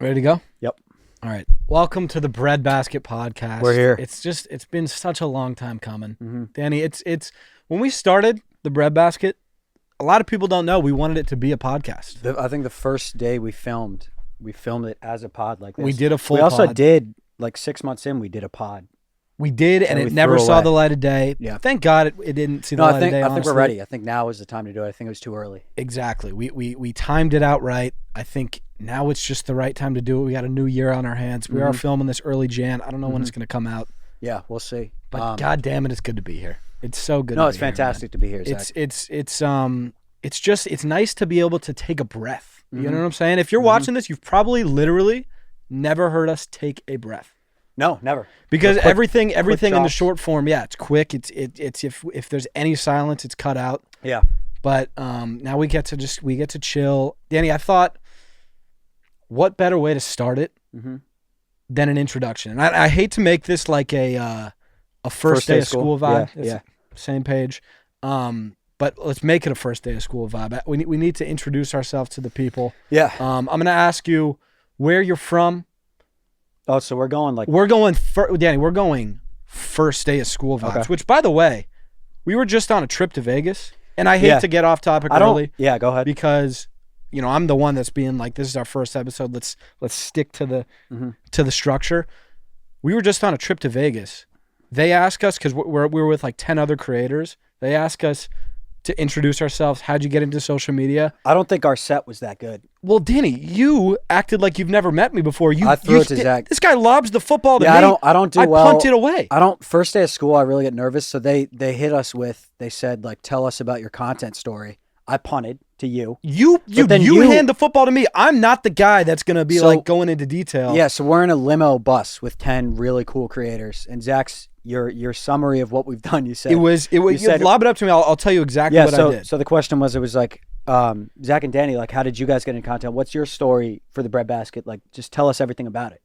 Ready to go? Yep. All right. Welcome to the Breadbasket Podcast. We're here. It's been such a long time coming. Mm-hmm. Danny, it's when we started the Breadbasket, a lot of people don't know we wanted it to be a podcast. I think the first day we filmed it as a pod like this. We did a full We also pod. did, like 6 months in, we did a pod. We did, and we it never threw saw away. the light of day. Yeah. Thank God it didn't see the No, light I think of day, I think honestly. we're ready. I think now is the time to do it. I think it was too early. Exactly. We timed it out right. I think now it's just the right time to do it. We got a new year on our hands. We are filming this early Jan. I don't know when it's going to come out. Yeah, we'll see. But God damn it, it's good to be here. It's so good. No, to it's be here, man. fantastic to be here, Zach. It's nice to be able to take a breath. You know what I'm saying? If you're watching this, you've probably literally never heard us take a breath. No, never. Because Quick- everything in the drops. short form, yeah, it's quick. It's if there's any silence, it's cut out. Yeah. But now we get to chill. Danny, I thought, what better way to start it than an introduction? And I hate to make this like a first day of school vibe. Yeah. Same page. But let's make it a first day of school vibe. We need to introduce ourselves to the people. Yeah. I'm going to ask you where you're from. Oh, so we're going like Danny, we're going first day of school vibes, Okay. which, by the way, we were just on a trip to Vegas. And I hate Yeah. to get off topic I early don't. Yeah, go ahead. because, I'm the one that's being like, this is our first episode. Let's stick to the structure. We were just on a trip to Vegas. They asked us, because we were with like 10 other creators. They asked us to introduce ourselves. How'd you get into social media? I don't think our set was that good. Well, Danny, you acted like you've never met me before. I threw it to Zach. This guy lobs the football to Yeah, me. I don't do I well. punt it away. First day of school, I really get nervous. So they hit us with, they said, like, tell us about your content story. I punted to you. You then you- hand the football to me. I'm not the guy that's going to be So- like going into detail. Yeah, so we're in a limo bus with 10 really cool creators. And Zach's, your summary of what we've done, you said. It was you said- lob it up to me. I'll tell you exactly Yeah, what so, I did. so the question was, it was like, Zach and Danny, like, how did you guys get into content? What's your story for the Breadbasket? Like, just tell us everything about it.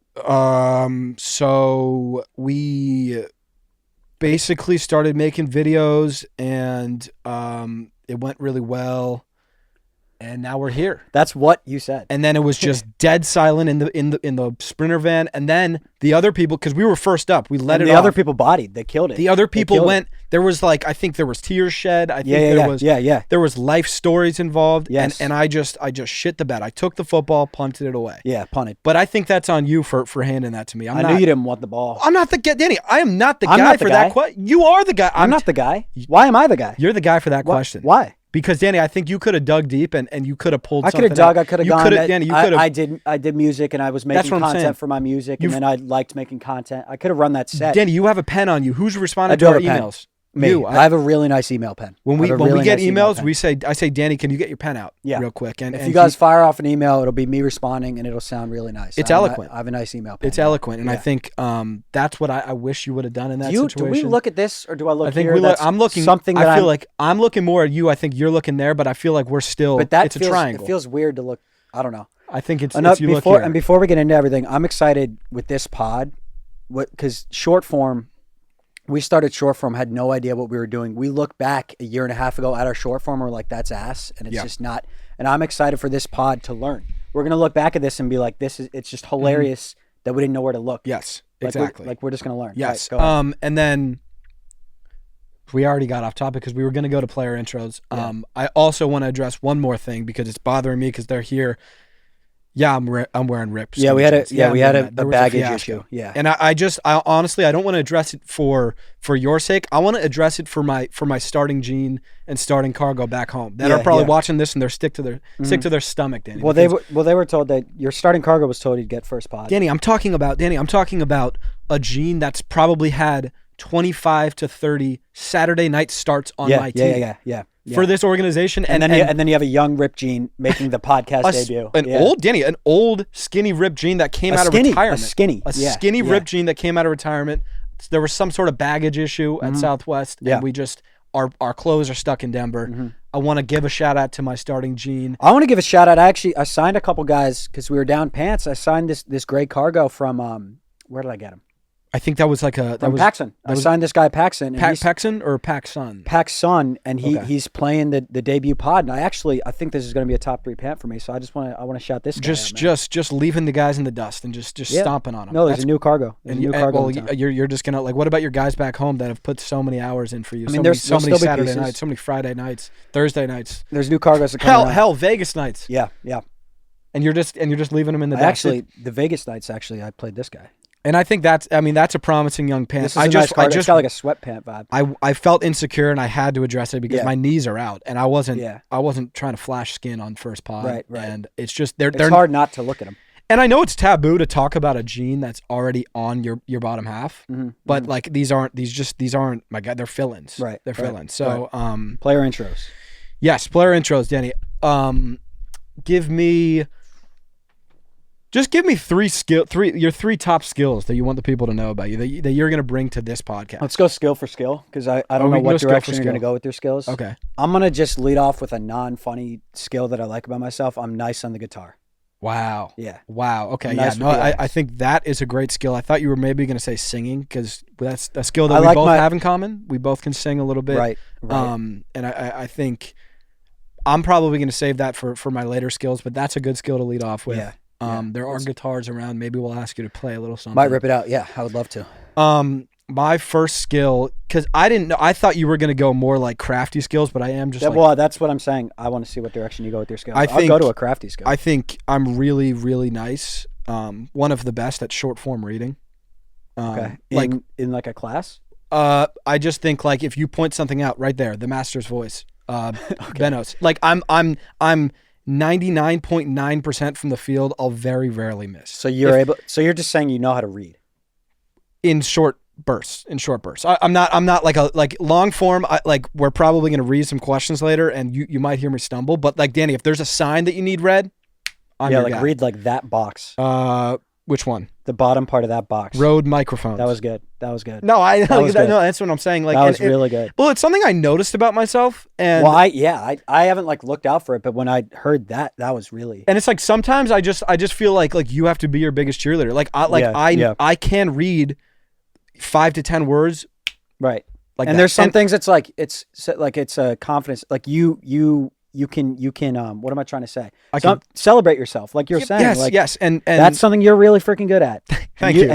So we basically started making videos, and it went really well, and now we're here. That's what you said. And then it was just dead silent in the Sprinter van, and then the other people, because we were first up, we let And it the off. other people bodied. They killed it. The other They people killed went. There was like, I think there was tears shed. I think Yeah. there was life stories involved. Yes. And I just shit the bed. I took the football, punted it away. Yeah, punted. But I think that's on you for handing that to me. I knew you didn't want the ball. I'm not the guy, Danny. I am not the I'm guy not the for guy. that question. You are the guy. I'm not the guy. Why am I the guy? You're the guy for that question. Why? Because Danny, I think you could have dug deep and you could have pulled. I could have something out. dug. I could have You gone. coulda- Danny, you could have. I did music, and I was That's making what I'm saying. content for my music, and then I liked making content. I could have run that set. Danny, you have a pen on you. Who's responding I do to our have a pen. emails? Me. You. I have a really nice email pen. When I we have a when we really get nice email emails, pen. I say, Danny, can you get your pen out? Yeah. Real quick. And If and you guys fire off an email, it'll be me responding, and it'll sound really nice. It's I have a- eloquent. I have a nice email pen. it's eloquent, and I Yeah. think that's what I wish you would have done in that Do situation. we look at this, or do I look I think here? we look. That's I'm looking. something that I feel I'm- like I'm looking more at you. I think you're looking there, but I feel like we're still. But that it's feels, a triangle. It feels weird to look. I don't know. I think it's Enough you look before here. and before we get into everything, I'm excited with this pod, because short form. We started short form, had no idea what we were doing. We look back a year and a half ago at our short form, we're like, that's ass, and it's just not. And I'm excited for this pod to learn. We're gonna look back at this and be like, it's just hilarious that we didn't know where to look. Yes, Like, exactly. we're just gonna learn. Yes. Right, go ahead. And then we already got off topic because we were going to go to player intros. I also want to address one more thing because it's bothering me because they're here. Yeah, I'm wearing rips. Yeah, we had a There was baggage fiasco. issue. Yeah. And I honestly, I don't want to address it for your sake. I want to address it for my starting gene and starting cargo back home that are probably watching this and they're stick to their stomach, Danny. Well, they were told that your starting cargo was told you'd get first pod. Danny, I'm talking about a gene that's probably had 25 to 30 Saturday night starts on my team. Yeah. For this organization, And then you have a young Rip Gene making the podcast debut. An old skinny Rip Gene that came out of retirement. A skinny Rip Gene that came out of retirement. There was some sort of baggage issue at Southwest, and we just our clothes are stuck in Denver. I want to give a shout out to my starting Gene. I want to give a shout out. I signed a couple guys because we were down pants. I signed this gray cargo from where did I get him? I think that was like a From Paxson. I signed this guy Paxson. And Paxson or Paxson? Paxson, and he's playing the debut pod. And I think this is going to be a top 3 pant for me. So I want to shout this guy out, man. Just leaving the guys in the dust and just stomping on them. No, there's a new cargo. Well, you're just gonna, like, what about your guys back home that have put so many hours in for you? I mean, so many Saturday nights, so many Friday nights, Thursday nights. There's new cargoes that come hell, Vegas nights. Yeah. And you're just leaving them in the dust. Actually, the Vegas nights. Actually, I played this guy. And I think that's a promising young pant. It's got like a sweatpant vibe. I felt insecure and I had to address it because my knees are out and I wasn't trying to flash skin on first pod. Right. And it's just it's hard not to look at them. And I know it's taboo to talk about a gene that's already on your bottom half, but like these aren't my God, they're fill-ins. Right. They're fill-ins. So player intros. Yes, player intros, Danny. Just give me your 3 top skills that you want the people to know about you that you're going to bring to this podcast. Let's go skill for skill because I don't know what direction you're going to go with your skills. Okay. I'm going to just lead off with a non-funny skill that I like about myself. I'm nice on the guitar. Wow. Yeah. Wow. Okay. Nice. Yeah. No, I think that is a great skill. I thought you were maybe going to say singing because that's a skill that we both have in common. We both can sing a little bit. Right. And I think I'm probably going to save that for my later skills, but that's a good skill to lead off with. Yeah. There are guitars around. Maybe we'll ask you to play a little something. Might rip it out. Yeah, I would love to. My first skill, because I didn't know. I thought you were going to go more like crafty skills, but I am just well, that's what I'm saying. I want to see what direction you go with your skills. I'll go to a crafty skill. I think I'm really, really nice. One of the best at short form reading. Okay. In like a class? I just think like if you point something out right there, the master's voice, Benos. Like I'm 99.9% from the field, I'll very rarely miss. So you're just saying you know how to read in short bursts. I'm not like long form. We're probably going to read some questions later and you might hear me stumble, but like Danny, if there's a sign that you need read, I'm your guy. Read like that box. Which one? The bottom part of that box. Rode microphones. That was good. No, that's what I'm saying. Like, that was really good. Well, it's something I noticed about myself, and I haven't like looked out for it, but when I heard that was really. And it's like sometimes I just feel like you have to be your biggest cheerleader. Like I can read 5 to 10 words, right? Like, and there's some things it's a confidence. Like you can what am I trying to say? Celebrate yourself, like you're saying. Yes, and that's something you're really freaking good at. Thank you.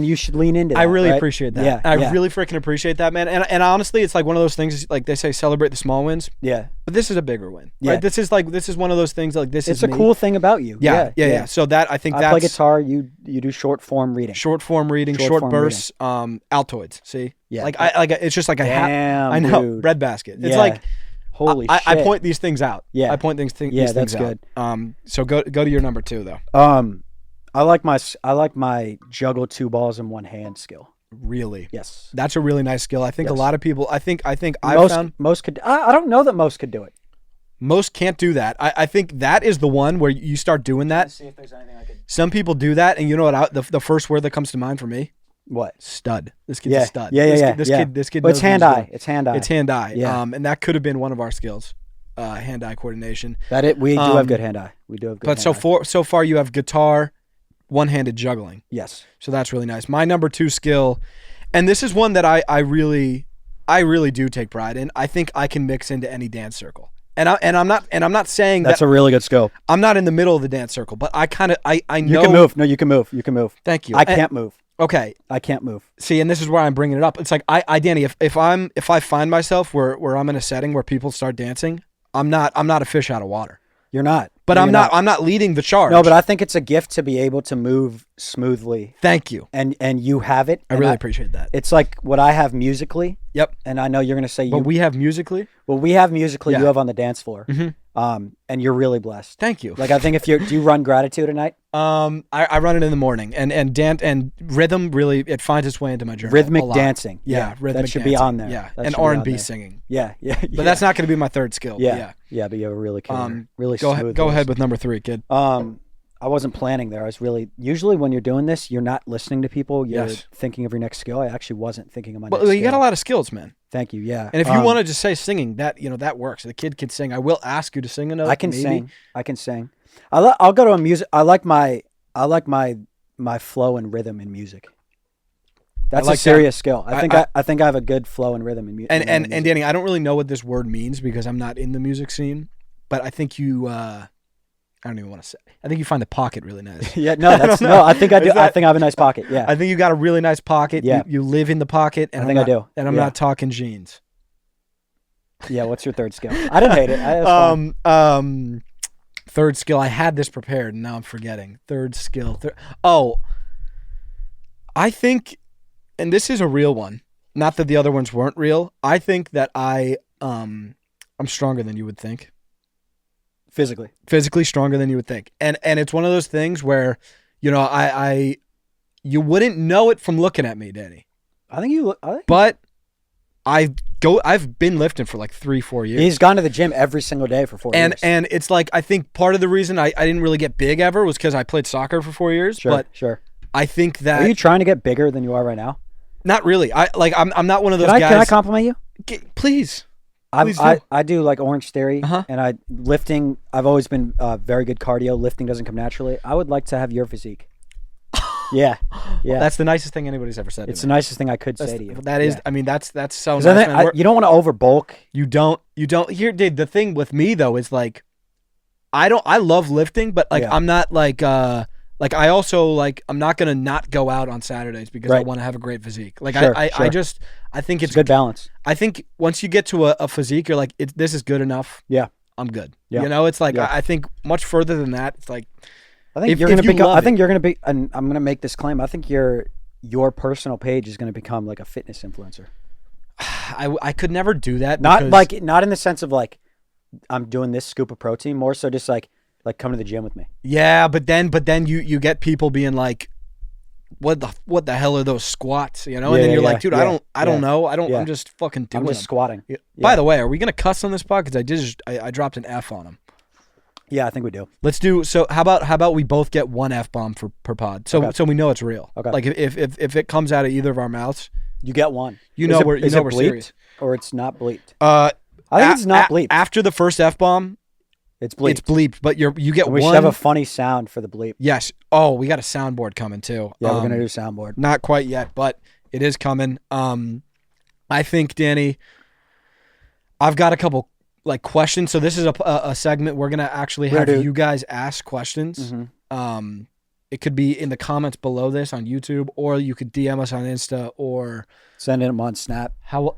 You should lean into that. I really right? appreciate that. I really freaking appreciate that, man. And honestly, it's like one of those things. Like they say, celebrate the small wins. Yeah. But this is a bigger win. Yeah. Right? This is one of those things. Like this is a cool thing about you. Yeah. So that I think I play guitar. You do short form reading. Short bursts. Altoids. See. Yeah. It's just like a hat. I know. Breadbasket. It's like. Holy shit. I point these things out. Yeah. I point these things that's out. Good. So go to your number 2 though. I like my juggle 2 balls in one hand skill. Really? Yes. That's a really nice skill. I think a lot of people I think most could I don't know that most could do it. Most can't do that. I think that is the one where you start doing that. Let's see if there's anything I could. Some people do that, and you know what? The first word that comes to mind for me. What? Stud. This kid's a stud. This kid. Well, it's hand eye. It's hand eye. Yeah. And that could have been one of our skills. Hand eye coordination. We do have good hand eye. We do have good. But so far you have guitar, one-handed juggling. Yes. So that's really nice. My number 2 skill, and this is one that I really do take pride in. I think I can mix into any dance circle. And I'm not saying that's a really good skill. I'm not in the middle of the dance circle, but I know you can move. No, you can move. You can move. Thank you. I can't move. Okay. I can't move. See, and this is where I'm bringing it up. It's like Danny, if I find myself where I'm in a setting where people start dancing, I'm not a fish out of water. You're not. But I'm not leading the charge. No, but I think it's a gift to be able to move smoothly. Thank you. And you have it. I really appreciate that. It's like what I have musically. Yep. And I know you're going to say But we have musically? Well, we have musically, you have on the dance floor. Mm-hmm. And you're really blessed. Thank you. Like I think do you run gratitude at night? I run it in the morning and rhythm really it finds its way into my journal. Rhythmic dancing. Yeah, rhythmic that should dancing. be on there. Yeah. And R&B singing. Yeah. But that's not going to be my third skill. Yeah, but you have a really killer, really smooth. Go ahead with number 3, kid. I wasn't planning there. I was really usually when you're doing this, you're not listening to people. You're thinking of your next skill. I actually wasn't thinking of my next skill. You got a lot of skills, man. Thank you. Yeah. And if you want to just say singing, that works. The kid can sing. I will ask you to sing a note. I can sing. I'll go to a music. I like my flow and rhythm in music. That's like a serious skill. I- I think I have a good flow and rhythm in music. And Danny, I don't really know what this word means because I'm not in the music scene, but I think you. I don't even want to say. I think you find the pocket really nice. yeah, no, that's no. I think I do. I think I have a nice pocket. Yeah, I think you got a really nice pocket. Yeah. You live in the pocket. And I think I do. And I'm Yeah. not talking jeans. Yeah, what's your third skill? I didn't hate it. That's fine. Third skill. I had this prepared and now I'm forgetting. Third skill. I think, and this is a real one. Not that the other ones weren't real. I think that I'm stronger than you would think. Physically stronger than you would think. And it's one of those things where, you wouldn't know it from looking at me, Danny. I think you look. But I've been lifting for like 3-4 years. He's gone to the gym every single day for 4 years. And it's like, I think part of the reason I didn't really get big ever was because I played soccer for 4 years. Sure. I think that Are you trying to get bigger than you are right now? not really. I'm not one of those Can guys. I compliment you? Please. I do like Orange Theory, Uh-huh. and lifting. I've always been very good cardio. Lifting doesn't come naturally. I would like to have your physique. Yeah. That's the nicest thing anybody's ever said. It's to the me. nicest thing I could say to you. That is. Yeah. I mean, that's so 'Cause nice. I think man. you don't want to over bulk. You don't. Here, dude. The thing with me though is like, I love lifting, but like Yeah. I'm not like I also like I'm not gonna not go out on Saturdays because I Right. want to have a great physique. Like Sure, I sure. think It's a good balance. I think once you get to a physique, you're like, this is good enough. Yeah. I'm good. Yeah. It's like Yeah. I think much further than that. It's like I think If- you're if gonna you become. love I think it. you're gonna be. And I'm gonna make this claim. I think your personal page is gonna become like a fitness influencer. I could never do that. Not because- not in the sense of like I'm doing this scoop of protein. More so just like come to the gym with me. Yeah, but then you get people being like, what the hell are those squats? And then Yeah, you're yeah, like, dude, yeah, I don't yeah. know. Yeah. I'm just fucking doing I'm just them. squatting. Yeah. Yeah. By the way, are we gonna cuss on this pod? Because I dropped an F on him. Yeah, I think we do. Let's do so. How about we both get one F bomb per pod, so Okay. so we know it's real. Okay. Like if it comes out of either of our mouths, You get one. you know we're is it bleeped serious. or it's not bleeped. I I think it's not bleeped. After the first F bomb, It's bleeped. it's bleeped, but you get And we one. should have a funny sound for the bleep. Yes. Oh, we got a soundboard coming too. Yeah, we're gonna do soundboard. Not quite yet, but it is coming. I think, Danny, I've got a couple like questions. So this is a segment we're gonna actually We're have gonna do- you guys ask questions. Mhm. It could be in the comments below this on YouTube, or you could DM us on Insta, or Send them on Snap.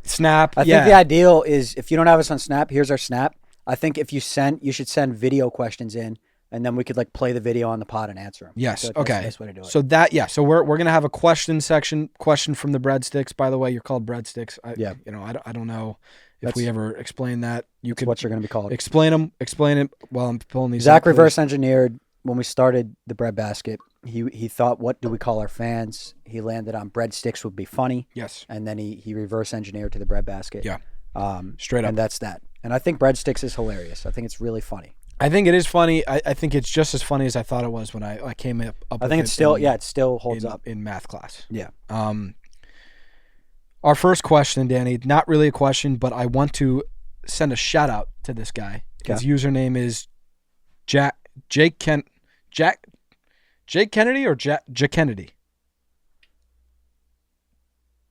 Snap. I think the ideal is if you don't have us on Snap, here's our Snap. I think if you should send video questions in, and then we could like play the video on the pod and answer them. Yes. So that's Okay. the best way to do it. So we're gonna have a question section. Question from the breadsticks. By the way, you're called breadsticks. Yeah. I don't know if That's- we ever explain that. You That's could what you're gonna be called. explain it while I'm pulling these. Zach up, please. reverse engineered when we started the bread basket. He thought, what do we call our fans? He landed on breadsticks would be funny, Yes. and then he reverse engineered to the bread basket. Yeah. Um, Straight up. and that's that. And I think breadsticks is hilarious. I think it's really funny. I think it is funny. I think it's just as funny as I thought it was when I came up. I with think it it's still in- it still holds in, up. in math class. Yeah. Our first question, Danny, not really a question, but I want to send a shout out to this guy. His username is Jake Kennedy or Jack Kennedy?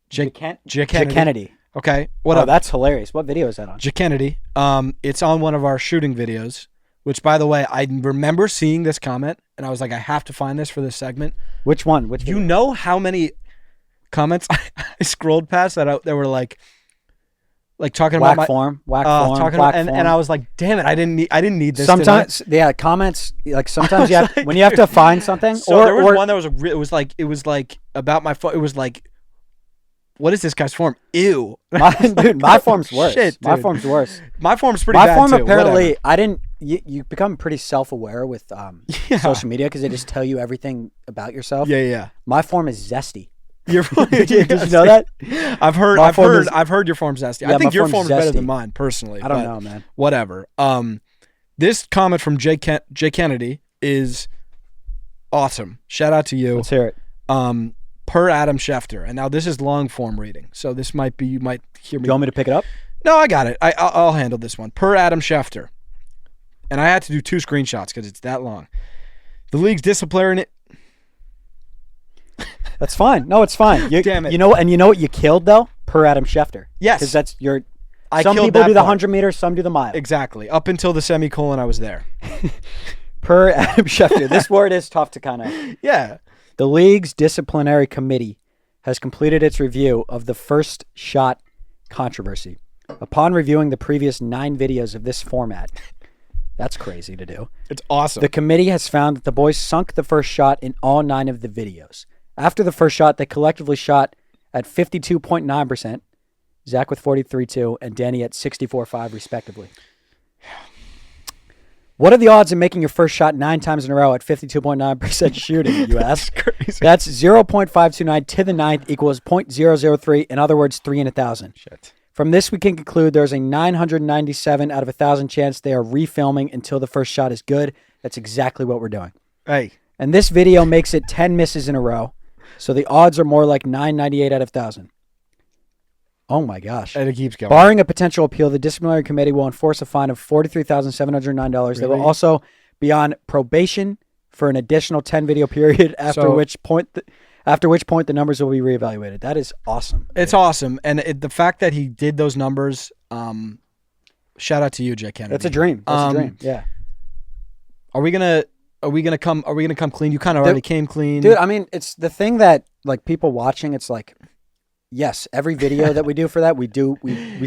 Jake Kennedy. Okay. What Oh, up? that's hilarious. What video is that on? Jake Kennedy. It's on one of our shooting videos, which by the way, I remember seeing this comment and I was like, I have to find this for this segment. Which one? Which You video? know how many comments I scrolled past that were like talking Whack about my form, whack talking form, about, whack and form. I was like, damn it, I didn't need this. Sometimes, yeah, comments like sometimes you have like- when you have to find something. So or there was or, one that was it was like about my phone. It was like, what is this guy's form? Ew. my form's worse. Shit, My dude. form's worse. My form's pretty My bad form too. apparently Whatever. I didn't. You become pretty self-aware with Yeah. social media because they just tell you everything about yourself. Yeah. My form is zesty. Your form, Did you know that? I've heard your form's zesty. Yeah, I think my your form's form's better zesty. than mine personally. I don't but know, man. Whatever. This comment from Jay Kennedy is awesome. Shout out to you. Let's hear it. Per Adam Schefter, and now this is long form reading, so this might be you might hear me. You want me to pick it up? No, I got it. I'll handle this one. Per Adam Schefter, and I had to do 2 screenshots because it's that long. The league's disciplinary. That's fine. No, it's fine. Damn it. You know what you killed though? Per Adam Schefter. Yes. Because that's your. I Some killed people that do the part. 100 meters, some do the mile. Exactly. Up until the semicolon, I was there. Per Adam Schefter. This word is tough to kind of. Yeah. The league's disciplinary committee has completed its review of the first shot controversy. Upon reviewing the previous 9 videos of this format, that's crazy to do. It's awesome. The committee has found that the boys sunk the first shot in all 9 of the videos. After the first shot, they collectively shot at 52.9%, Zach with 43.2, and Danny at 64.5, respectively. What are the odds of making your first shot 9 times in a row at 52.9% shooting, you ask? crazy. That's 0.529 to the 9th equals 0.003. In other words, 3 in 1,000. Shit. From this, we can conclude there's a 997 out of 1,000 chance they are refilming until the first shot is good. That's exactly what we're doing. Hey. And this video makes it 10 misses in a row. So the odds are more like 998 out of 1,000. Oh my gosh. And it keeps going. Barring a potential appeal, the disciplinary committee will enforce a fine of $43,709. They will Really? also be on probation for an additional 10 video period, after which point the numbers will be reevaluated. That is awesome. It's awesome. And the fact that he did those numbers, shout out to you, Jake Kennedy. That's a dream. That's a dream. Yeah. Are we gonna come clean? You kind of already came clean. Dude, I mean, it's the thing that like people watching, it's like, yes, every video that we do for that, we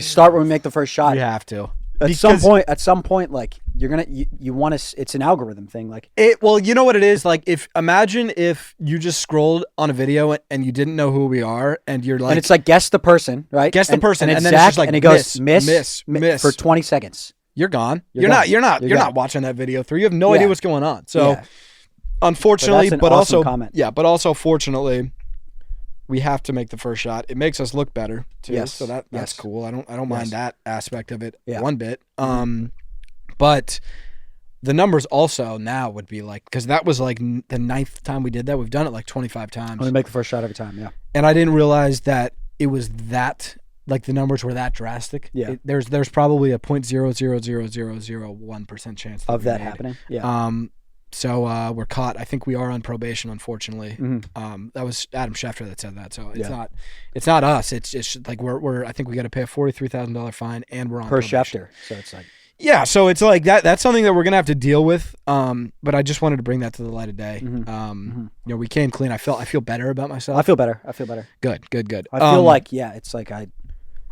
start when we make the first shot. We have to. At some point, like you're gonna you want to. It's an algorithm thing. Like Well, you know what it is. Like, imagine if you just scrolled on a video and you didn't know who we are, and you're like, and it's like guess the person, right? Guess the person, and and it's then it's Zach, just like and it goes miss for for 20 seconds. You're gone. You're You're gone. not watching that video through. You have no Yeah. idea what's going on. So, Yeah. unfortunately, But that's an but awesome also comment. yeah, but also fortunately, we have to make the first shot. It makes us look better too. Yes. So that's Yes. cool. I don't mind that aspect of it Yeah. one bit. But the numbers also now would be like, because that was like the 9th time we did that. We've done it like 25 times. We make the first shot every time. Yeah. And I didn't realize that it was that, like the numbers were that drastic. Yeah. There's probably a 0.00001% chance Of we that made. happening. Yeah. So we're caught. I think we are on probation, unfortunately. Mhm. That was Adam Schefter that said that. So Yeah. it's not us. It's just like we're I think we got to pay a $43,000 fine, and we're on Per probation. Schefter. So it's like Yeah, so it's like that's something that we're gonna have to deal with. But I just wanted to bring that to the light of day. You know, we came clean. I feel better about myself. I feel better. Good. I feel like it's like I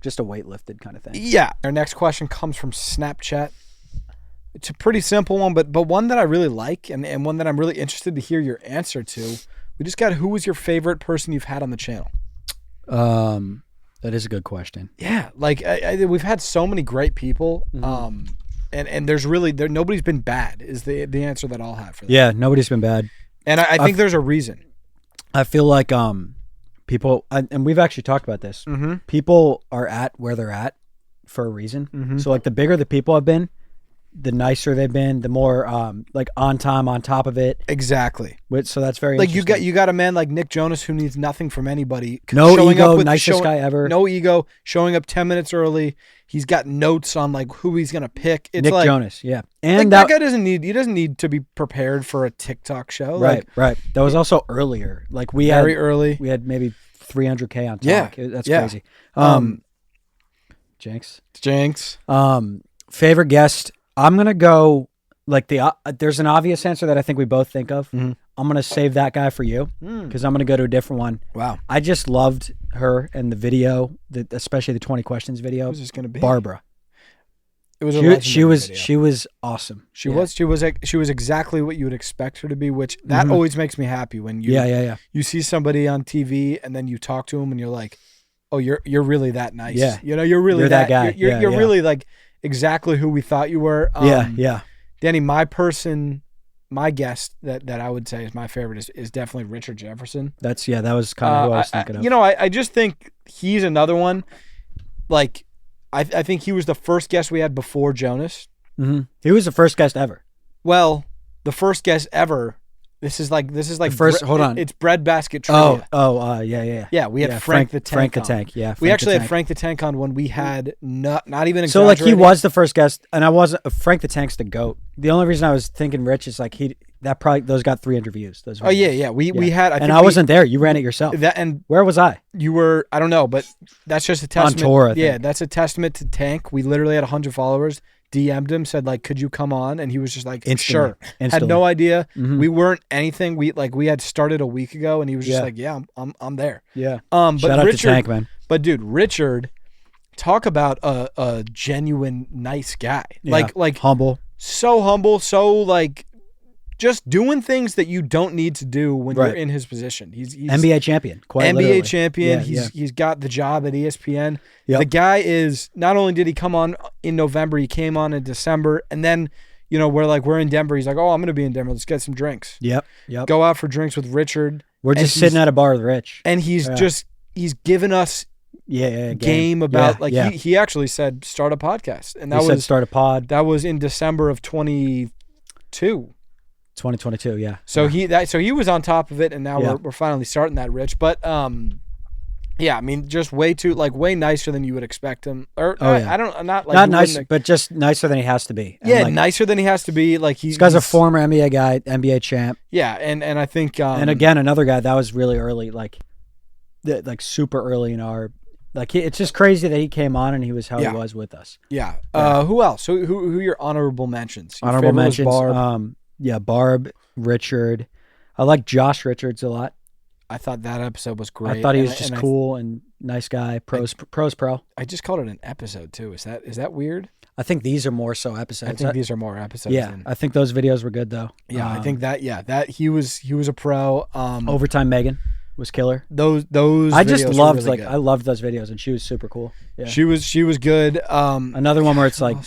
just a weight lifted kind of thing. Yeah. Our next question comes from Snapchat. It's a pretty simple one, but one that I really like, and one that I'm really interested to hear your answer to. We just got, who was your favorite person you've had on the channel? That is a good question. Yeah, like we've had so many great people, and there's really nobody's been bad is the answer that I'll have for that. Yeah, nobody's been bad. And I think there's a reason. I feel like people, and we've actually talked about this. Mm-hmm. People are at where they're at for a reason. Mhm. So like the bigger the people have been, the nicer they've been, the more like on time, on top of it. Exactly. So that's very Like interesting. you got a man like Nick Jonas who needs nothing from anybody. No showing ego, up with- nicest guy ever. No ego, showing up 10 minutes early. He's got notes on like who he's gonna pick. It's Nick like, Jonas, yeah, like and that guy doesn't need to be prepared for a TikTok show. right, Like, right. That was also earlier. Like we very had early. we had maybe 300K on Yeah, talk. That's yeah. crazy. Jinx. Jinx. Favorite guest. I'm gonna go like there's an obvious answer that I think we both think of. Mhm. I'm gonna save that guy for you because I'm gonna go to a different one. Wow. I just loved her and the video, especially the 20 questions video. Who's this gonna be? Barbara. It was a She legendary was video. she was awesome. She Yeah. was exactly what you would expect her to be, which that Mhm. always makes me happy when you Yeah. you see somebody on TV and then you talk to them and you're like, oh, you're really that nice. Yeah. You know, you're really You're that guy. You're, Yeah, you're yeah. really like exactly who we thought you were. Yeah. Danny, my guest that I would say is my favorite is definitely Richard Jefferson. That was kind of who I was thinking of. You know, I just think he's another one. Like, I think he was the first guest we had before Jonas. He was the first guest ever. Well, the first guest ever. This is like first- hold on. It's breadbasket trivia. Yeah. Yeah, we had Frank the Tank. Frank the on. Tank. Yeah, We Frank actually the had Tank. Frank the Tank on when we had not even So like he exaggerating. was the first guest, and I wasn't. Frank the Tank's the goat. The only reason I was thinking Rich is like those got 300 views. Those Oh yeah. We had. I wasn't there. You ran it yourself. Where was I? You were. I don't know, but that's just a testament. On tour. I think. Yeah, that's a testament to Tank. We literally had 100 followers. DM'd him, said like, "Could you come on?" And he was just like, "Sure." Had no idea. We weren't anything. We had started a week ago, and he was just like, "Yeah, I'm there." Yeah. But Shout out Richard, to Tank, man. But dude, Richard, talk about a genuine nice guy. Yeah. Like humble. So humble. So like, just doing things that you don't need to do when you're in his position. He's NBA champion. Quite NBA literally. champion. Yeah, He's got the job at ESPN. Yep. The guy is, not only did he come on in November, he came on in December, and then we're in Denver. He's like, "Oh, I'm gonna be in Denver. Let's get some drinks." Yep. Go out for drinks with Richard. We're just sitting at a bar with Rich, and he's given us game about he actually said start a podcast, and said start a pod. That was in December of 2022, yeah. So he was on top of it, and now we're finally starting that, Rich. But yeah, I mean, just way nicer than you would expect him. Or I'm not nice, but just nicer than he has to be. Yeah, nicer than he has to be. Like this guy's a former NBA guy, NBA champ. Yeah, and I think and again another guy that was really early, like super early in our. It's just crazy that he came on and he was how he was with us. Yeah. Who else? Who are your honorable mentions? Honorable mentions. Barb. Barb, Richard. I like Josh Richards a lot. I thought that episode was great. I thought he was just cool and nice guy. Pros pro. I just called it an episode too. Is that weird? I think these are more so episodes. I think these are more episodes. Yeah, I think those videos were good though. Yeah, I think that he was a pro. Overtime Megan was killer. Those I just loved really good. I loved those videos, and she was super cool. Yeah. She was good. Another one where it's like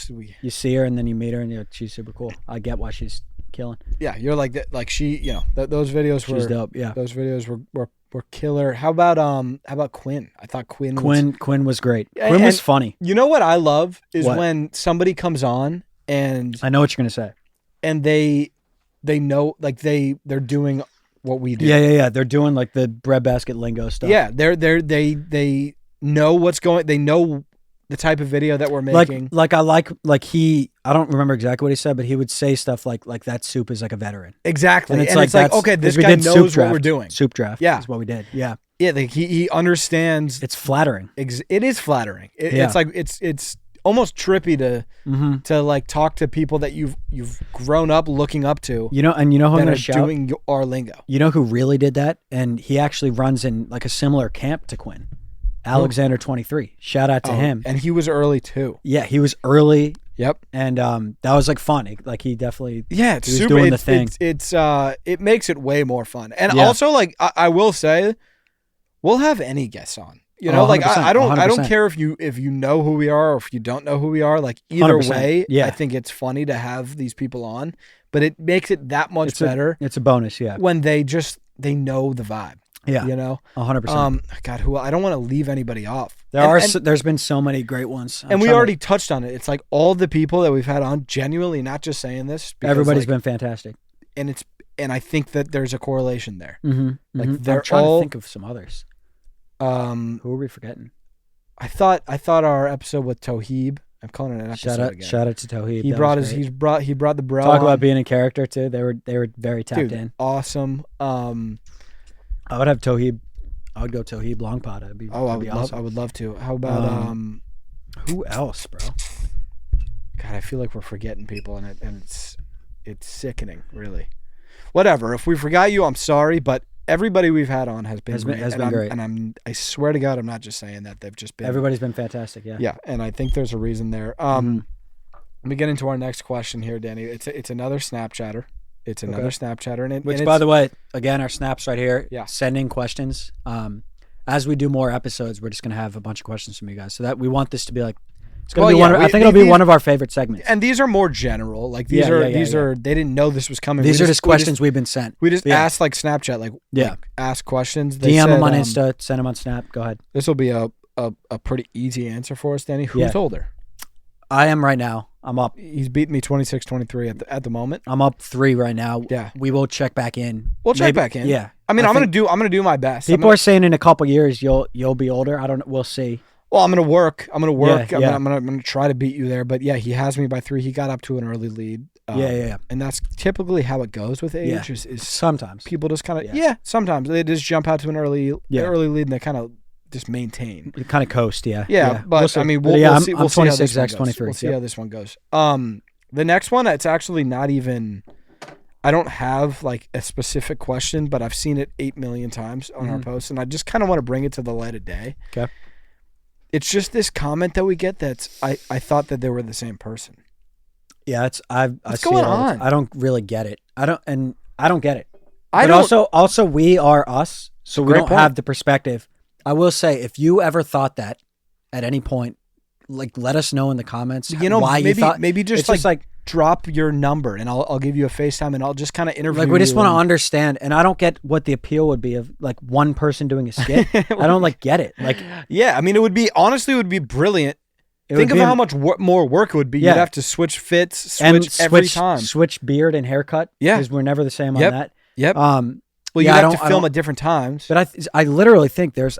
you see her and then you meet her and she's super cool. I get why she's killing. Yeah, you're like that. Like she, those videos were dope. Yeah, those videos were killer. How about Quinn? I thought Quinn was great. Quinn was funny. You know what I love is when somebody comes on and I know what you're gonna say, and they know they're doing what we do. Yeah. They're doing like the breadbasket lingo stuff. Yeah, they know what's going. They know the type of video that we're making. I don't remember exactly what he said, but he would say stuff like that soup is like a veteran. Exactly. And it's like okay, this guy knows what we're doing. Soup draft. Yeah. Is what we did. Yeah. Yeah, like he understands. It's flattering. It is flattering. It's like it's almost trippy to like talk to people that you've grown up looking up to. You know who I'm going to shout? Doing our lingo. You know who really did that? And he actually runs in like a similar camp to Quinn. Alexander 23. Shout out to him. And he was early too. Yeah, he was early. Yep. And that was like fun. He definitely it's he was super, doing the thing. It makes it way more fun. And also like I will say, we'll have any guests on. I don't care if you know who we are or if you don't know who we are. Like either 100%. way, Yeah. I think it's funny to have these people on, but it makes it that much better. It's a bonus, yeah. When they know the vibe. Yeah, 100%. God, I don't want to leave anybody off. There's been so many great ones, and we already touched on it. It's like all the people that we've had on, genuinely, not just saying this. Everybody's been fantastic, and I think that there's a correlation there. Mm-hmm, like they're I'm trying to think of some others. Who are we forgetting? I thought our episode with Toheeb. I'm calling it an episode again. Shout out to Toheeb. He brought the bro. Talk on. about being in character too. They were very tapped in. Awesome. I would have Toheeb. I would go Toheeb long pod. That'd be awesome. I would love to. How about who else, bro? God, I feel like we're forgetting people, and it's sickening, really. Whatever. If we forgot you, I'm sorry, but everybody we've had on has been great. And I swear to God, I'm not just saying that. They've just been. Everybody's been fantastic. Yeah. Yeah, and I think there's a reason there. Let me get into our next question here, Danny. It's another Snapchatter. It's another Snapchatter, which, by the way, again, our snaps right here. Yeah. Sending questions. As we do more episodes, we're just gonna have a bunch of questions from you guys. So that we want this to be like, it's gonna be I think it'll be one of our favorite segments. And these are more general. Like these are. They didn't know this was coming. These are just questions we've been sent. We just asked like Snapchat, like ask questions. They DM them on Insta, send them on Snap. Go ahead. This will be a pretty easy answer for us, Danny. Who's older? I am right now. I'm up. He's beating me 26-23 at the moment. I'm up 3 right now. Yeah. We will check back in. We'll check back in. Yeah. I mean, I'm gonna do my best. People are saying in a couple years you'll be older. I don't know. We'll see. Well, I'm gonna work. I'm Yeah. I'm gonna try to beat you there. But yeah, he has me by 3. He got up to an early lead. Yeah. And that's typically how it goes with age. Yeah. Is Sometimes. people just kind of sometimes they just jump out to an early lead and they kind of just maintain. You kind of coast, yeah. Yeah, but see. I mean, But we'll see. I'm We'll see how 26, this one Zach's goes. 23. We'll see how this one goes. The next one, it's actually not even. I don't have like a specific question, but I've seen it 8 million times on our posts, and I just kind of want to bring it to the light of day. Okay. It's just this comment that we get that's I thought that they were the same person. Yeah, I What's see going it all the on? time. I don't really get it. I don't get it. I But don't. also we are us, so we Great don't point. have the perspective. I will say, if you ever thought that at any point, like let us know in the comments. You know, why maybe you thought. maybe It's just like drop your number and I'll give you a FaceTime and I'll just kind of interview. like we just you want to and- understand, and I don't get what the appeal would be of like one person doing a skit. I don't like get it. Like Yeah, I mean, it would be brilliant. Think of how much more work it would be. Yeah. You'd have to switch fits, and every time. switch beard and haircut. Yeah. because we're never the same Yep. on that. Yep. Well, yeah, you'd I have to don't- I film don't- at different times. But I literally think there's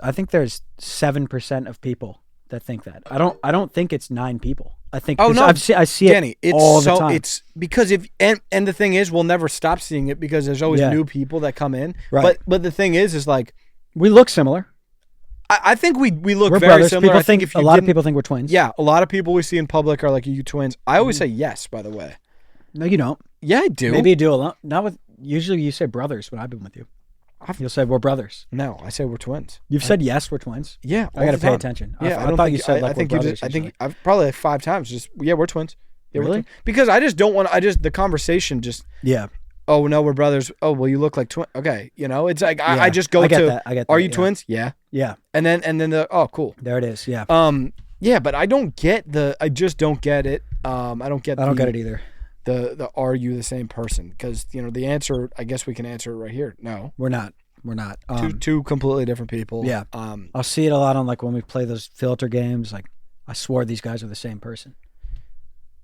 7% of people that think that. I don't think it's 9 people. I think Oh, no, I see it Danny, it's all the so time. it's because if and the thing is, we'll never stop seeing it because there's always Yeah. new people that come in. Right. But the thing is like We look similar. I think we look We're very brothers. similar. People I think think if a you lot of didn't- people think we're twins. Yeah, a lot of people we see in public are like, "Are you twins?" I always say yes. By the way, No, you don't. yeah, I do. Maybe you do a lot. Not with. Usually, you say brothers when I've been with you. You'll say we're brothers. No, I say we're twins. You've said yes, we're twins. Yeah, I got to all the pay time. attention. Yeah, I don't thought think you said like I think we're you brothers. just. I think usually. I've probably like 5 times. Just we're twins. Yeah, we're Really? twins. Because I just don't want. The conversation just. Yeah. Oh no, we're brothers. Oh well, you look like twins. Okay, it's like Yeah. I just go I get to. that. I get that. Are you yeah. twins? Yeah. Yeah. And then cool. There it is. Yeah. Yeah, but I don't get I just don't get it. I don't get. I don't get it either. The are you the same person? Because the answer. I guess we can answer it right here. No, We're not. We're not. two completely different people. Yeah. I'll see it a lot on like when we play those filter games. Like I swore these guys are the same person.